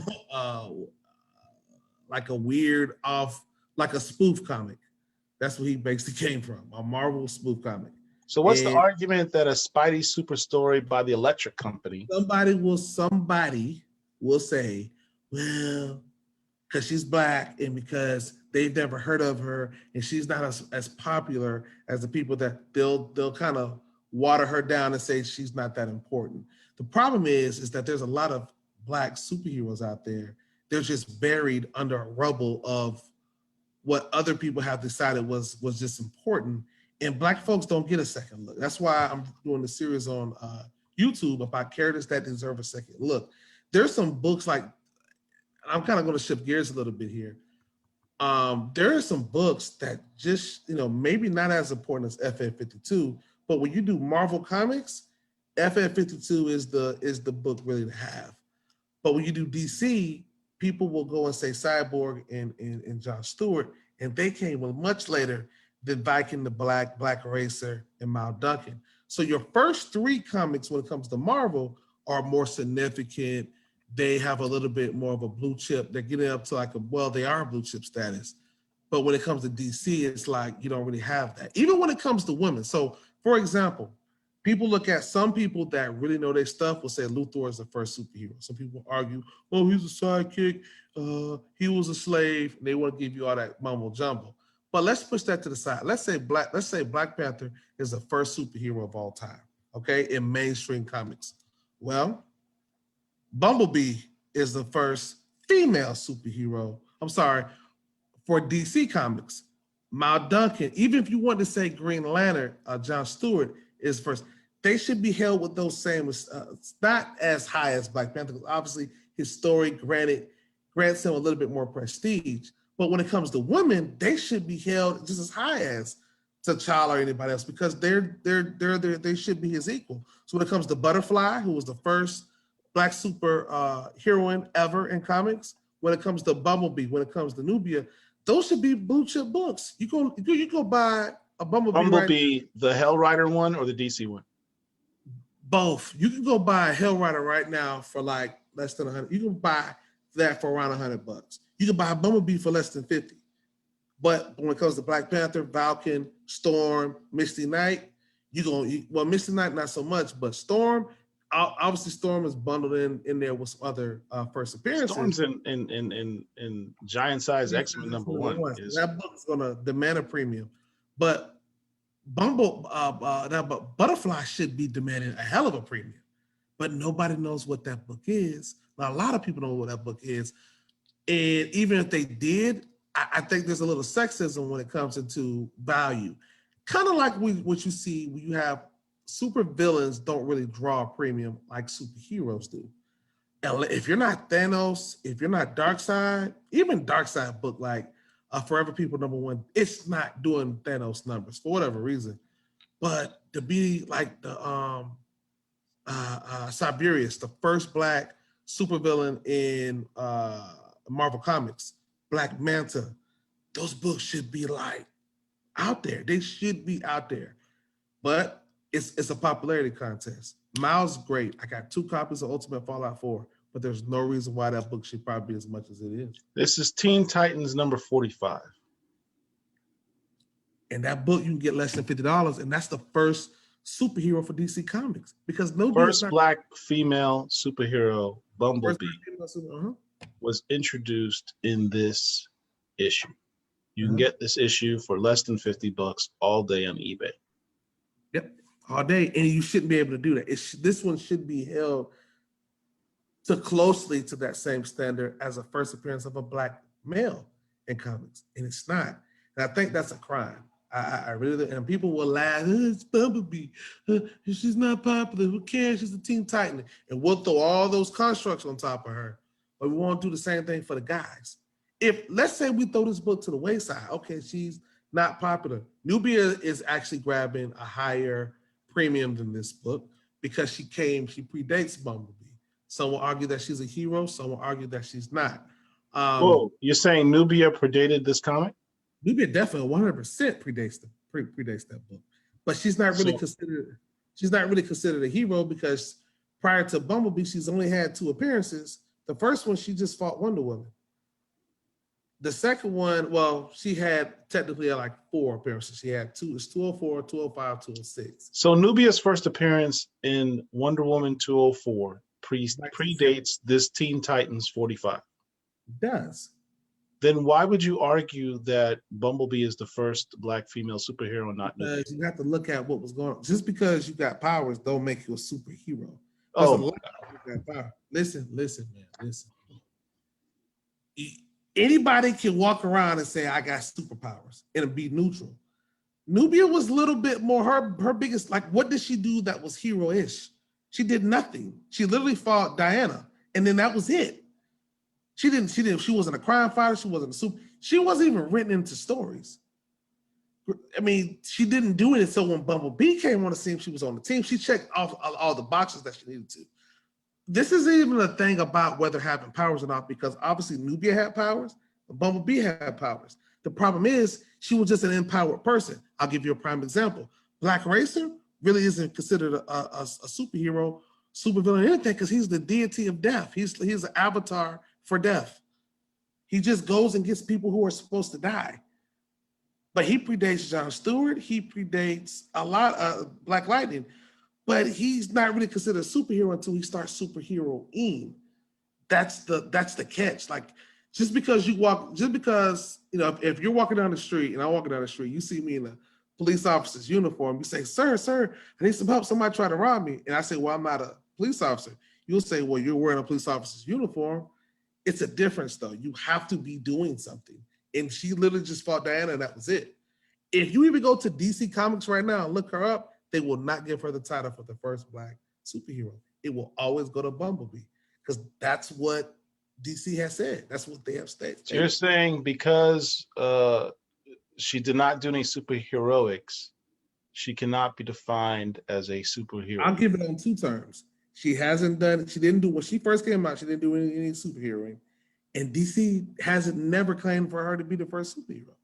like a weird like a spoof comic. That's what he basically came from, a Marvel spoof comic. So what's the argument that a Spidey Super Story by the Electric Company? Somebody will say, well, because she's Black and because they've never heard of her and she's not as popular as the people that they'll kind of water her down and say she's not that important. The problem is that there's a lot of Black superheroes out there. They're just buried under a rubble of what other people have decided was just important. And Black folks don't get a second look. That's why I'm doing the series on YouTube about characters that deserve a second look. There's some books like, I'm kind of going to shift gears a little bit here. There are some books that just, maybe not as important as FF52, but when you do Marvel Comics, FF52 is the book really to have. But when you do DC, people will go and say Cyborg and John Stewart, and they came much later than Viking the Black Racer, and Miles Duncan. So your first three comics when it comes to Marvel are more significant. They have a little bit more of a blue chip. They're getting up to they are blue chip status. But when it comes to DC, it's like you don't really have that. Even when it comes to women. So, for example, people look at some people that really know their stuff will say Luthor is the first superhero. Some people argue, oh, he's a sidekick. He was a slave. And they want to give you all that mumble jumble. But let's push that to the side. Let's say Black Panther is the first superhero of all time, okay, in mainstream comics. Well, Bumblebee is the first female superhero. I'm sorry, for DC Comics. Miles Duncan, even if you want to say Green Lantern, John Stewart is first. They should be held with those same, not as high as Black Panther, because obviously his story grants him a little bit more prestige. But when it comes to women, they should be held just as high as T'Challa or anybody else, because they should be his equal. So when it comes to Butterfly, who was the first Black super heroine ever in comics, when it comes to Bumblebee, when it comes to Nubia, those should be blue chip books. You go buy a Bumblebee, the Hell Rider one or the DC one? Both. You can go buy a Hell Rider right now for like less than 100. You can buy that for around $100. You can buy a Bumblebee for less than 50. But when it comes to Black Panther, Falcon, Storm, Misty Knight, Misty Knight not so much, but Storm, obviously Storm is bundled in there with some other first appearances. Storm's in giant size X-Men #1. That book's gonna demand a premium, but Butterfly should be demanding a hell of a premium, but nobody knows what that book is. Now, a lot of people don't know what that book is, and even if they did, I think there's a little sexism when it comes into value. Kind of like what you see when you have super villains don't really draw a premium like superheroes do. And if you're not Thanos, if you're not Darkseid, even Darkseid book like Forever People #1, it's not doing Thanos numbers for whatever reason. But to be like the Siberius, the first Black supervillain in Marvel Comics, Black Manta, those books should be like out there. They should be out there. But it's a popularity contest. Miles, great. I got 2 copies of Ultimate Fallout 4, but there's no reason why that book should probably be as much as it is. This is Teen Titans #45. And that book you can get less than $50, and that's the first superhero for DC Comics, because first Black female superhero, Bumblebee, was introduced in this issue. You can get this issue for less than $50 all day on eBay. Yep, all day, and you shouldn't be able to do that. This one should be held closely to that same standard as a first appearance of a Black male in comics, and it's not. And I think that's a crime. I really, and people will laugh, it's Bumblebee, she's not popular, who cares, she's a Teen Titan, and we'll throw all those constructs on top of her, but we won't do the same thing for the guys. If, let's say we throw this book to the wayside, okay, she's not popular. Nubia is actually grabbing a higher premium than this book because she predates Bumblebee. Some will argue that she's a hero, some will argue that she's not. Whoa, you're saying Nubia predated this comic? Nubia definitely 100% predates that book, but she's not really considered a hero because prior to Bumblebee, she's only had 2 appearances. The first one, she just fought Wonder Woman. The second one, well, she had technically like 4 appearances. She had 2. It's 204, 205, 206. So Nubia's first appearance in Wonder Woman 204 predates this Teen Titans 45. It does. Then why would you argue that Bumblebee is the first Black female superhero, not Nubia? You have to look at what was going on. Just because you got powers don't make you a superhero. Listen, man, listen. Anybody can walk around and say, I got superpowers and be neutral. Nubia was a little bit more, her biggest, like, what did she do that was hero-ish? She did nothing. She literally fought Diana, and then that was it. She wasn't a crime fighter. She wasn't a super. She wasn't even written into stories. I mean, she didn't do it. So when Bumblebee came on the scene, she was on the team. She checked off all the boxes that she needed to. This isn't even a thing about whether having powers or not, because obviously Nubia had powers, but Bumblebee had powers. The problem is she was just an empowered person. I'll give you a prime example. Black Racer really isn't considered a superhero, supervillain, anything, because he's the deity of death. He's an avatar for death. He just goes and gets people who are supposed to die. But he predates John Stewart. He predates a lot of Black Lightning. But he's not really considered a superhero until he starts superheroing. That's the catch. Like, just because you know, if you're walking down the street and I'm walking down the street, you see me in a police officer's uniform, you say, sir, I need some help. Somebody tried to rob me. And I say, well, I'm not a police officer. You'll say, well, you're wearing a police officer's uniform. It's a difference, though. You have to be doing something. And she literally just fought Diana, and that was it. If you even go to DC Comics right now and look her up, they will not give her the title for the first Black superhero. It will always go to Bumblebee, because that's what DC has said. That's what they have stated. So you're saying because she did not do any superheroics, she cannot be defined as a superhero. I'll give it on two terms. She didn't do, when she first came out, she didn't do any superheroing. And DC hasn't never claimed for her to be the first superhero.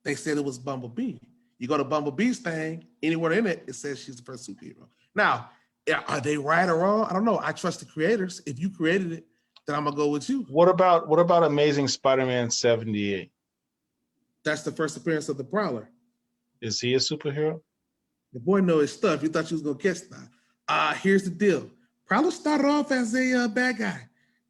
They said it was Bumblebee. You go to Bumblebee's thing, anywhere in it, it says she's the first superhero. Now, are they right or wrong? I don't know. I trust the creators. If you created it, then I'm gonna go with you. What about Amazing Spider-Man 78? That's the first appearance of the Prowler. Is he a superhero? The boy knows his stuff. You thought you was gonna catch that. Here's the deal. Prowler started off as a bad guy.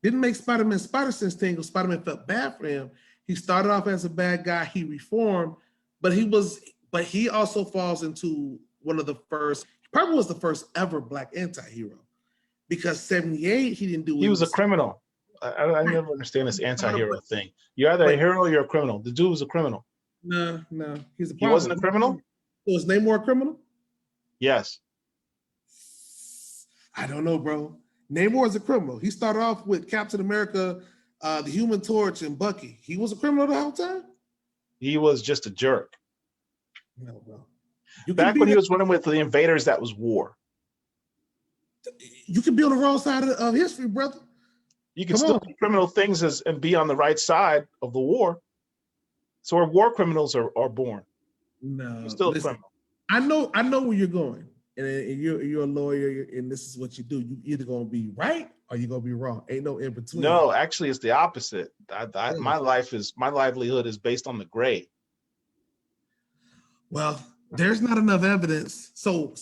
Didn't make Spider-Man Spider-Sense thing because Spider-Man felt bad for him. He started off as a bad guy. He reformed, but he also falls into one of the first, probably was the first ever Black anti-hero, because 78, he didn't do. He was a criminal. I never understand this anti-hero thing. You're either a hero or you're a criminal. The dude was a criminal. No, he's a He wasn't a criminal? So is Namor a criminal? Yes. I don't know, bro. Namor is a criminal. He started off with Captain America, the Human Torch, and Bucky. He was a criminal the whole time? He was just a jerk. No, bro. Back when he was running with the invaders, that was war. You can be on the wrong side of history, brother. You can still do criminal things and be on the right side of the war. So where war criminals are born. No, you're still a criminal. I know where you're going, and you're a lawyer, and this is what you do. You either gonna be right or you're gonna be wrong. Ain't no in between. No, actually, it's the opposite. My livelihood is based on the gray. Well, there's not enough evidence. So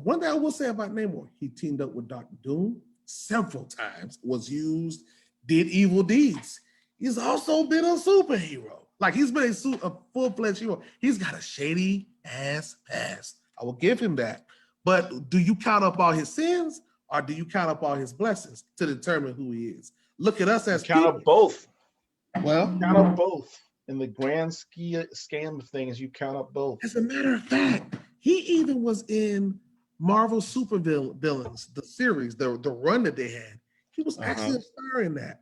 one thing I will say about Namor, he teamed up with Dr. Doom several times, was used, did evil deeds. He's also been a superhero. Like, he's been a full-fledged hero. He's got a shady ass past. I will give him that. But do you count up all his sins, or do you count up all his blessings to determine who he is? Look at us as count up both. Well, count up both. In the grand scheme of things, you count up both. As a matter of fact, he even was in Marvel Super Villains, the series, the run that they had. He was actually a star in that.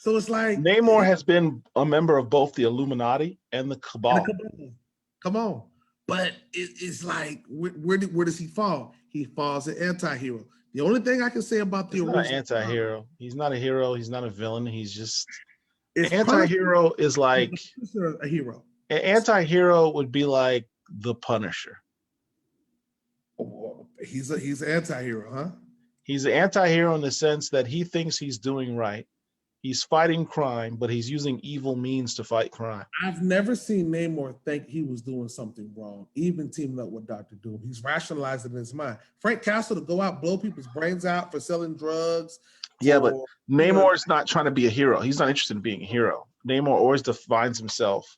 So it's like Namor has been a member of both the Illuminati and the Cabal. Come on. But it's like, where does he fall? He falls an anti-hero. The only thing I can say about the original anti-hero, he's not a hero, he's not a villain, he's just it's anti-hero is like a hero. An anti-hero would be like the Punisher. He's an anti-hero, huh? He's an anti-hero in the sense that he thinks he's doing right. He's fighting crime, but he's using evil means to fight crime. I've never seen Namor think he was doing something wrong, even teaming up with Dr. Doom. He's rationalizing in his mind. Frank Castle to go out, blow people's brains out for selling drugs. Yeah, but Namor is not trying to be a hero. He's not interested in being a hero. Namor always defines himself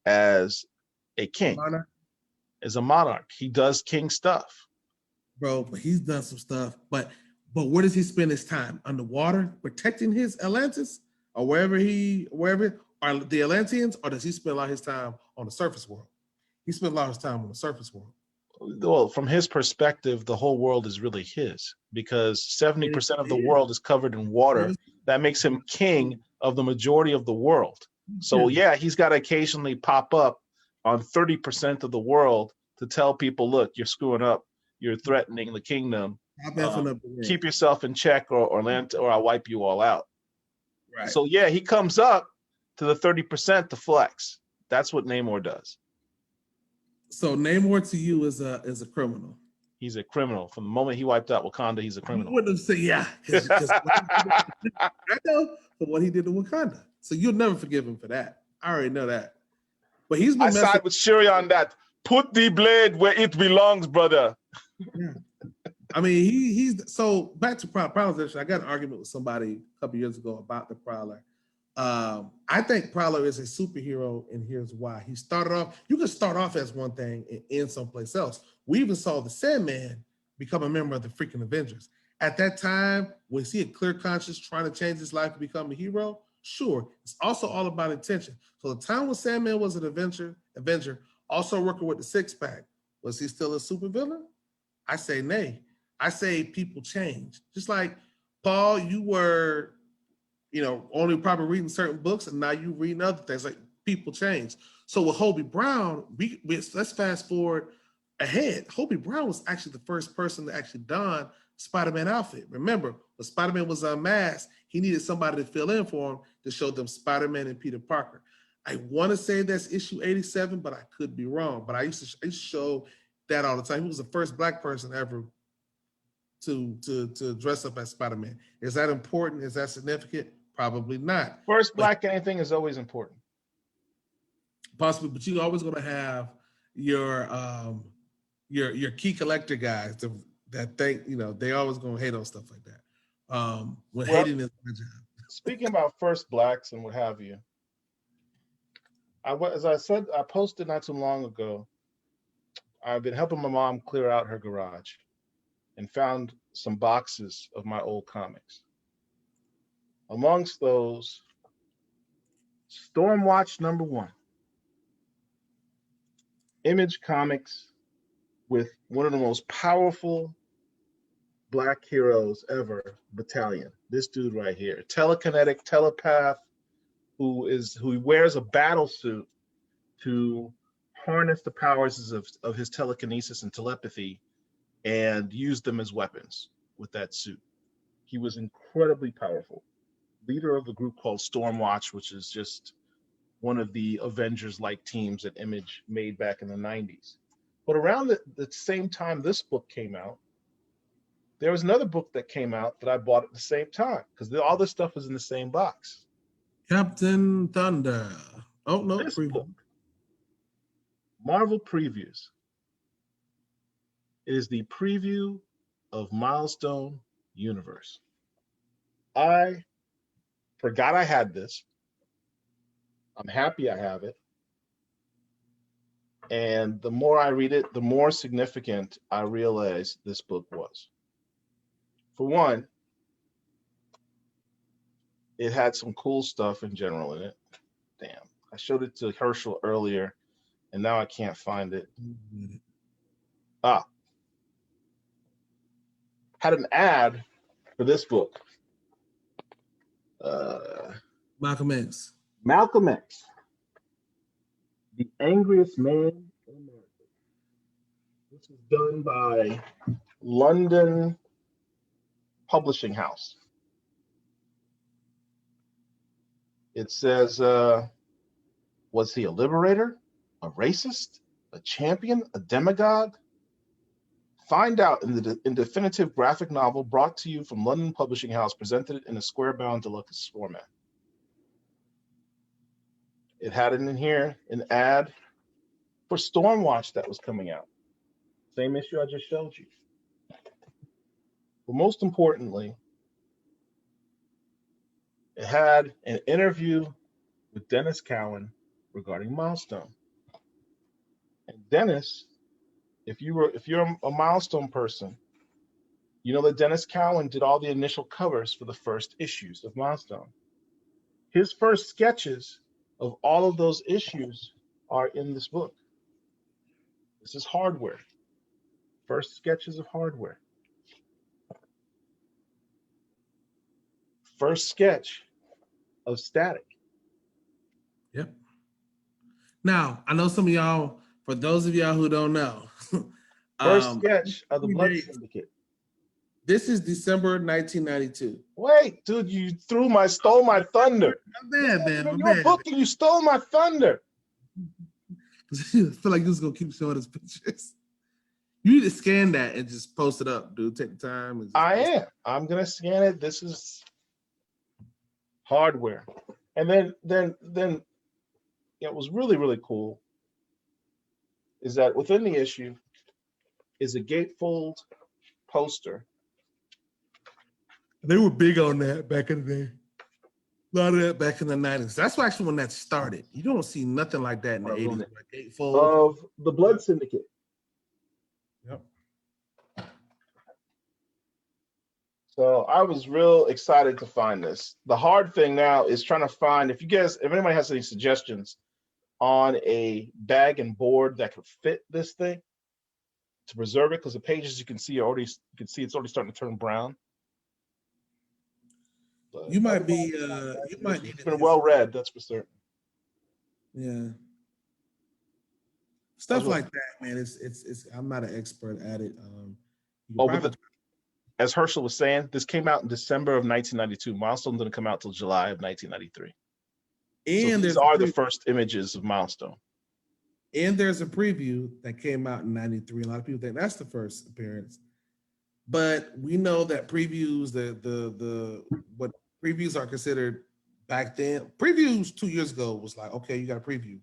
as a king, as a monarch. He does king stuff. Bro, but he's done some stuff. But where does he spend his time? Underwater, protecting his Atlantis, or wherever are the Atlanteans, or does he spend a lot of his time on the surface world? He spent a lot of his time on the surface world. Well, from his perspective, the whole world is really his because 70% of the world is covered in water. That makes him king of the majority of the world. So yeah, he's got to occasionally pop up on 30% of the world to tell people, look, you're screwing up. You're threatening the kingdom. Keep yourself in check or I'll wipe you all out. Right. So yeah, he comes up to the 30% to flex. That's what Namor does. So Namor to you is a criminal. He's a criminal. From the moment he wiped out Wakanda, he's a criminal. You wouldn't have said yeah, because I know for what he did to Wakanda. So you'll never forgive him for that. I already know that. But he's been I side with Shuri on that. Put the blade where it belongs, brother. Yeah. I mean, he's so back to Prowler. I got an argument with somebody a couple years ago about the Prowler. I think Prowler is a superhero, and here's why. He started off, you can start off as one thing and end someplace else. We even saw the Sandman become a member of the freaking Avengers. At that time, was he a clear conscience trying to change his life to become a hero? Sure. It's also all about intention. So the time when Sandman was an Avenger, also working with the Six Pack, was he still a supervillain? I say nay. I say people change. Just like Paul, you were, only probably reading certain books, and now you reading other things. Like people change. So with Hobie Brown, let's fast forward ahead. Hobie Brown was actually the first person to actually don Spider-Man outfit. Remember, when Spider-Man was unmasked, he needed somebody to fill in for him to show them Spider-Man and Peter Parker. I want to say that's issue 87, but I could be wrong. But I used to show that all the time. He was the first Black person ever to dress up as Spider-Man. Is that important? Is that significant? Probably not. First Black anything is always important. Possibly, but you're always going to have your key collector guys that think, they always going to hate on stuff like that. Hating is my job. Speaking about first Blacks and what have you, as I said, I posted not too long ago, I've been helping my mom clear out her garage and found some boxes of my old comics. Amongst those, Stormwatch #1. Image Comics with one of the most powerful Black heroes ever, Battalion. This dude right here, telekinetic telepath, who wears a battle suit to harness the powers of his telekinesis and telepathy and use them as weapons with that suit. He was incredibly powerful. Leader of the group called Stormwatch, which is just one of the Avengers-like teams that Image made back in the 90s. But around the same time this book came out, there was another book that came out that I bought at the same time because all this stuff was in the same box. Captain Thunder. Oh, no. This book, Marvel Previews, is the preview of Milestone Universe. I forgot I had this. I'm happy I have it. And the more I read it, the more significant I realize this book was. For one, it had some cool stuff in general in it. Damn, I showed it to Herschel earlier, and now I can't find it. Had an ad for this book. Malcolm X. Malcolm X, the angriest man in America. This was done by London Publishing House. It says, was he a liberator, a racist, a champion, a demagogue? Find out in definitive graphic novel brought to you from London Publishing House, presented in a square-bound deluxe format. It had it in here, an ad for Stormwatch that was coming out. Same issue I just showed you. But most importantly, it had an interview with Dennis Cowan regarding Milestone. And Dennis, if you're a Milestone person, you know that Dennis Cowan did all the initial covers for the first issues of Milestone. His first sketches of all of those issues are in this book. This is hardware. First sketches of hardware. First sketch of static. Yep. Now, I know some of y'all, for those of y'all who don't know, First sketch of the Blood dates. Syndicate. This is December 1992. Wait, dude, you stole my thunder. My bad, man. Your book and you stole my thunder. I feel like you was gonna keep showing us pictures. You need to scan that and just post it up, dude. Take the time. And I am. I'm gonna scan it. This is hardware. And then it was really, really cool is that within the issue is a gatefold poster. They were big on that back in the day. A lot of that back in the 90s. That's actually when that started. You don't see nothing like that in the 80s. Like gatefold. Of the Blood Syndicate. Yep. So I was real excited to find this. The hard thing now is trying to find, if anybody has any suggestions on a bag and board that could fit this thing to preserve it, because the pages you can see it's already starting to turn brown. But you might be you might need it's been well read, that's for certain. Yeah. Stuff like that, man. It's I'm not an expert at it. As Herschel was saying, this came out in December of 1992. Milestone didn't come out till July of 1993. And so these are the first images of Milestone. And there's a preview that came out in 93. A lot of people think that's the first appearance. But we know that previews, what previews are considered back then. Previews 2 years ago was like, okay, you got a preview.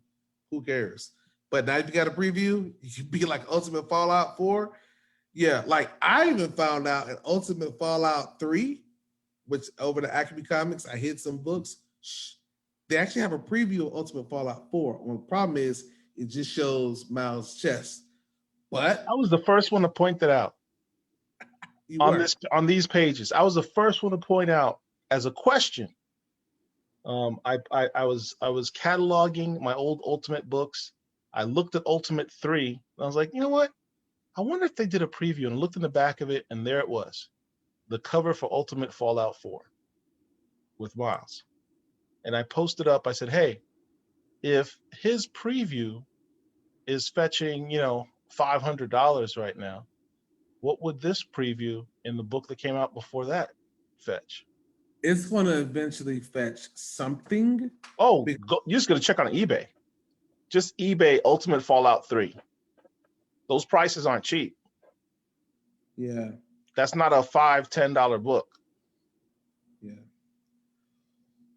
Who cares? But now if you got a preview, you can be like Ultimate Fallout 4. Yeah, like I even found out in Ultimate Fallout 3, which over the Acme Comics, I hid some books. They actually have a preview of Ultimate Fallout 4. Well, the problem is it just shows Miles' chest. But I was the first one to point that out. On these pages. I was the first one to point out as a question. I was cataloging my old Ultimate books. I looked at Ultimate 3. And I was like, you know what? I wonder if they did a preview, and I looked in the back of it, and there it was, the cover for Ultimate Fallout 4 with Miles. And I posted up, I said, hey, if his preview is fetching, $500 right now, what would this preview in the book that came out before that fetch? It's going to eventually fetch something. Oh, you're just going to check on eBay. Just eBay Ultimate Fallout 3. Those prices aren't cheap. Yeah. That's not a $5-10 book. Yeah.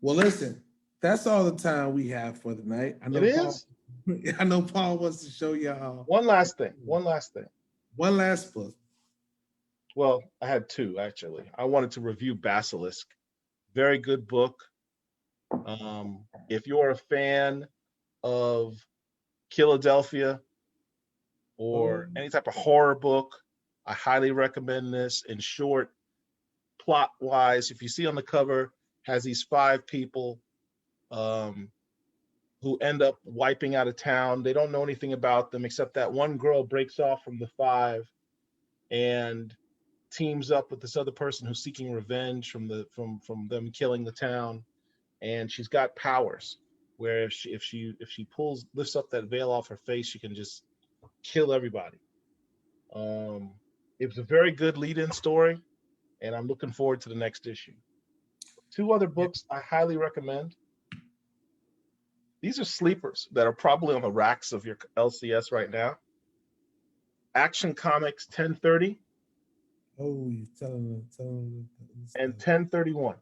Well, listen, that's all the time we have for the night. I know Paul wants to show y'all. One last thing. One last book. Well, I had two, actually. I wanted to review Basilisk. Very good book. If you're a fan of Philadelphia or any type of horror book, I highly recommend this. In short, plot-wise, if you see on the cover, has these 5 people who end up wiping out a town. They don't know anything about them except that one girl breaks off from the 5 and teams up with this other person who's seeking revenge from them killing the town, and she's got powers where if she lifts up that veil off her face, she can just kill everybody. It was a very good lead-in story, and I'm looking forward to the next issue. 2 other books I highly recommend. These are sleepers that are probably on the racks of your LCS right now. Action Comics 1030. Oh, you tell them. And 1031.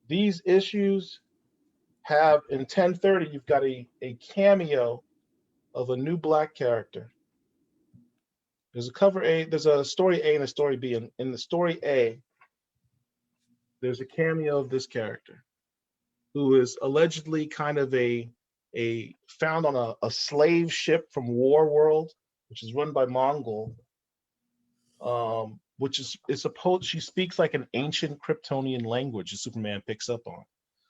These issues have, in 1030, you've got a cameo of a new Black character. There's a cover A, there's a story A and a story B. And in the story A, there's a cameo of this character who is allegedly kind of a found on a slave ship from War World, which is run by Mongol. Which is supposed, she speaks like an ancient Kryptonian language that Superman picks up on.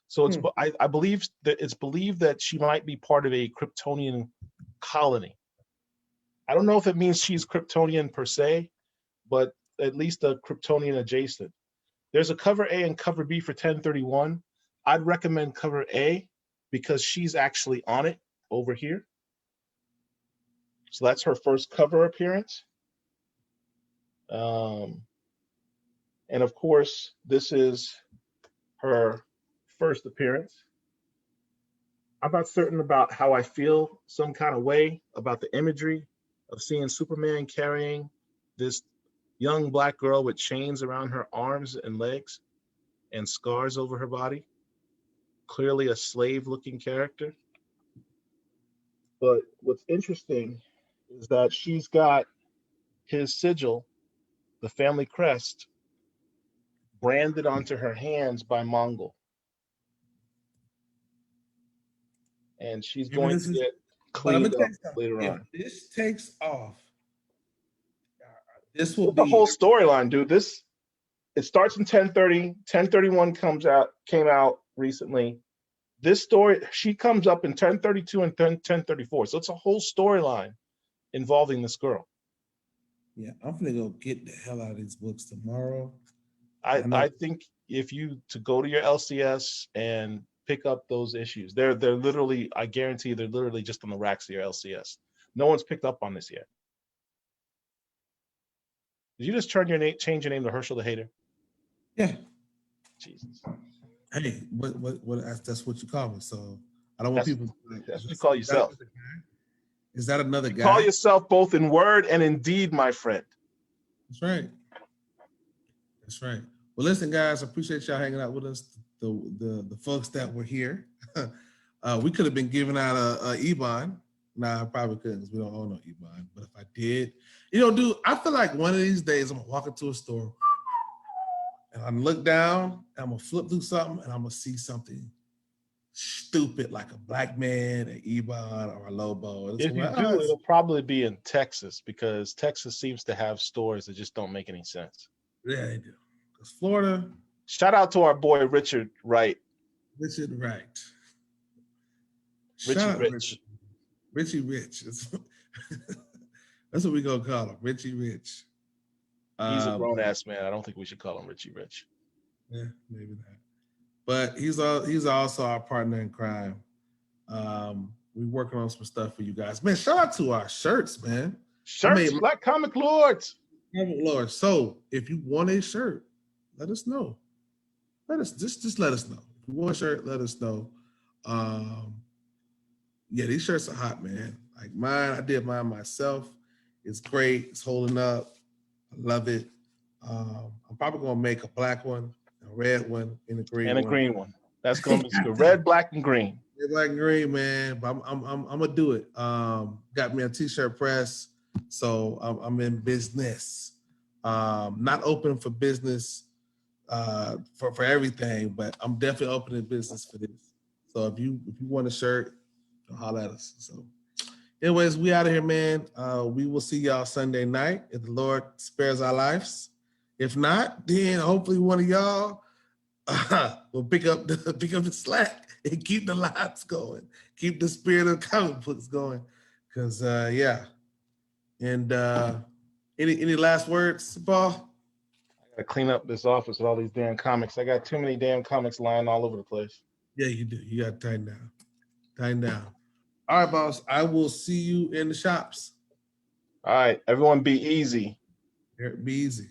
So it's I believe that it's believed that she might be part of a Kryptonian colony. I don't know if it means she's Kryptonian per se, but at least a Kryptonian adjacent. There's a cover A and cover B for 1031. I'd recommend cover A because she's actually on it over here. So that's her first cover appearance. And of course, this is her first appearance. I'm not certain about how I feel some kind of way about the imagery of seeing Superman carrying this young black girl with chains around her arms and legs and scars over her body. Clearly a slave-looking character. But what's interesting is that she's got his sigil, the family crest, branded onto her hands by Mongol. And she's going to get cleaned up later on. If this takes off, this will It's be the whole storyline, dude. It starts in 1030. 1031 came out recently. This story, she comes up in 1032 and 1034. So it's a whole storyline involving this girl. Yeah, I'm gonna go get the hell out of these books tomorrow. I think if you to go to your LCS and pick up those issues, they're literally, I guarantee they're literally just on the racks of your LCS. No one's picked up on this yet. Did you just change your name to Herschel the Hater? Yeah. Jesus. Hey, what? That's what you call me. So I don't want people. That's what you call yourself. Is that another guy? Call yourself both in word and in deed, my friend. That's right. That's right. Well, listen, guys, I appreciate y'all hanging out with us. The folks that were here. We could have been giving out a E-bond. Nah, I probably couldn't because we don't own no E-bond. But if I did, dude, I feel like one of these days I'm gonna walk into a store and I'm look down, and I'm gonna flip through something, and I'm gonna see something stupid like a black man, an E-bond, or a Lobo. If you do, it'll probably be in Texas because Texas seems to have stores that just don't make any sense. Yeah, they do. Because Florida. Shout out to our boy Richard Wright. Richard Wright. Richie Rich. Richie Rich. That's what we gonna call him, Richie Rich. He's a grown ass man. I don't think we should call him Richie Rich. Yeah, maybe not. But he's also our partner in crime. We're working on some stuff for you guys. Man, shout out to our shirts, man. Shirts, Black Comic Lords. Comic Lords. So if you want a shirt, let us know. Just let us know. If you want a shirt, let us know. Yeah, these shirts are hot, man. Like mine, I did mine myself. It's great. It's holding up. I love it. I'm probably gonna make a black one, a red one, and a green one. And a green one. That's gonna be the red, black, and green. Red, black, and green, man. But I'm gonna do it. Got me a t-shirt press, so I'm in business. Not open for business for everything, but I'm definitely opening business for this. So if you want a shirt, holler at us. So anyways, we out of here, man. We will see y'all Sunday night if the Lord spares our lives. If not, then hopefully one of y'all will pick up the slack and keep the lives going, keep the spirit of comic books going. Cause yeah. And any last words, Paul? I gotta clean up this office with all these damn comics. I got too many damn comics lying all over the place. Yeah, you do. You gotta tighten down. Tighten down. All right, boss. I will see you in the shops. All right, everyone be easy. Be easy.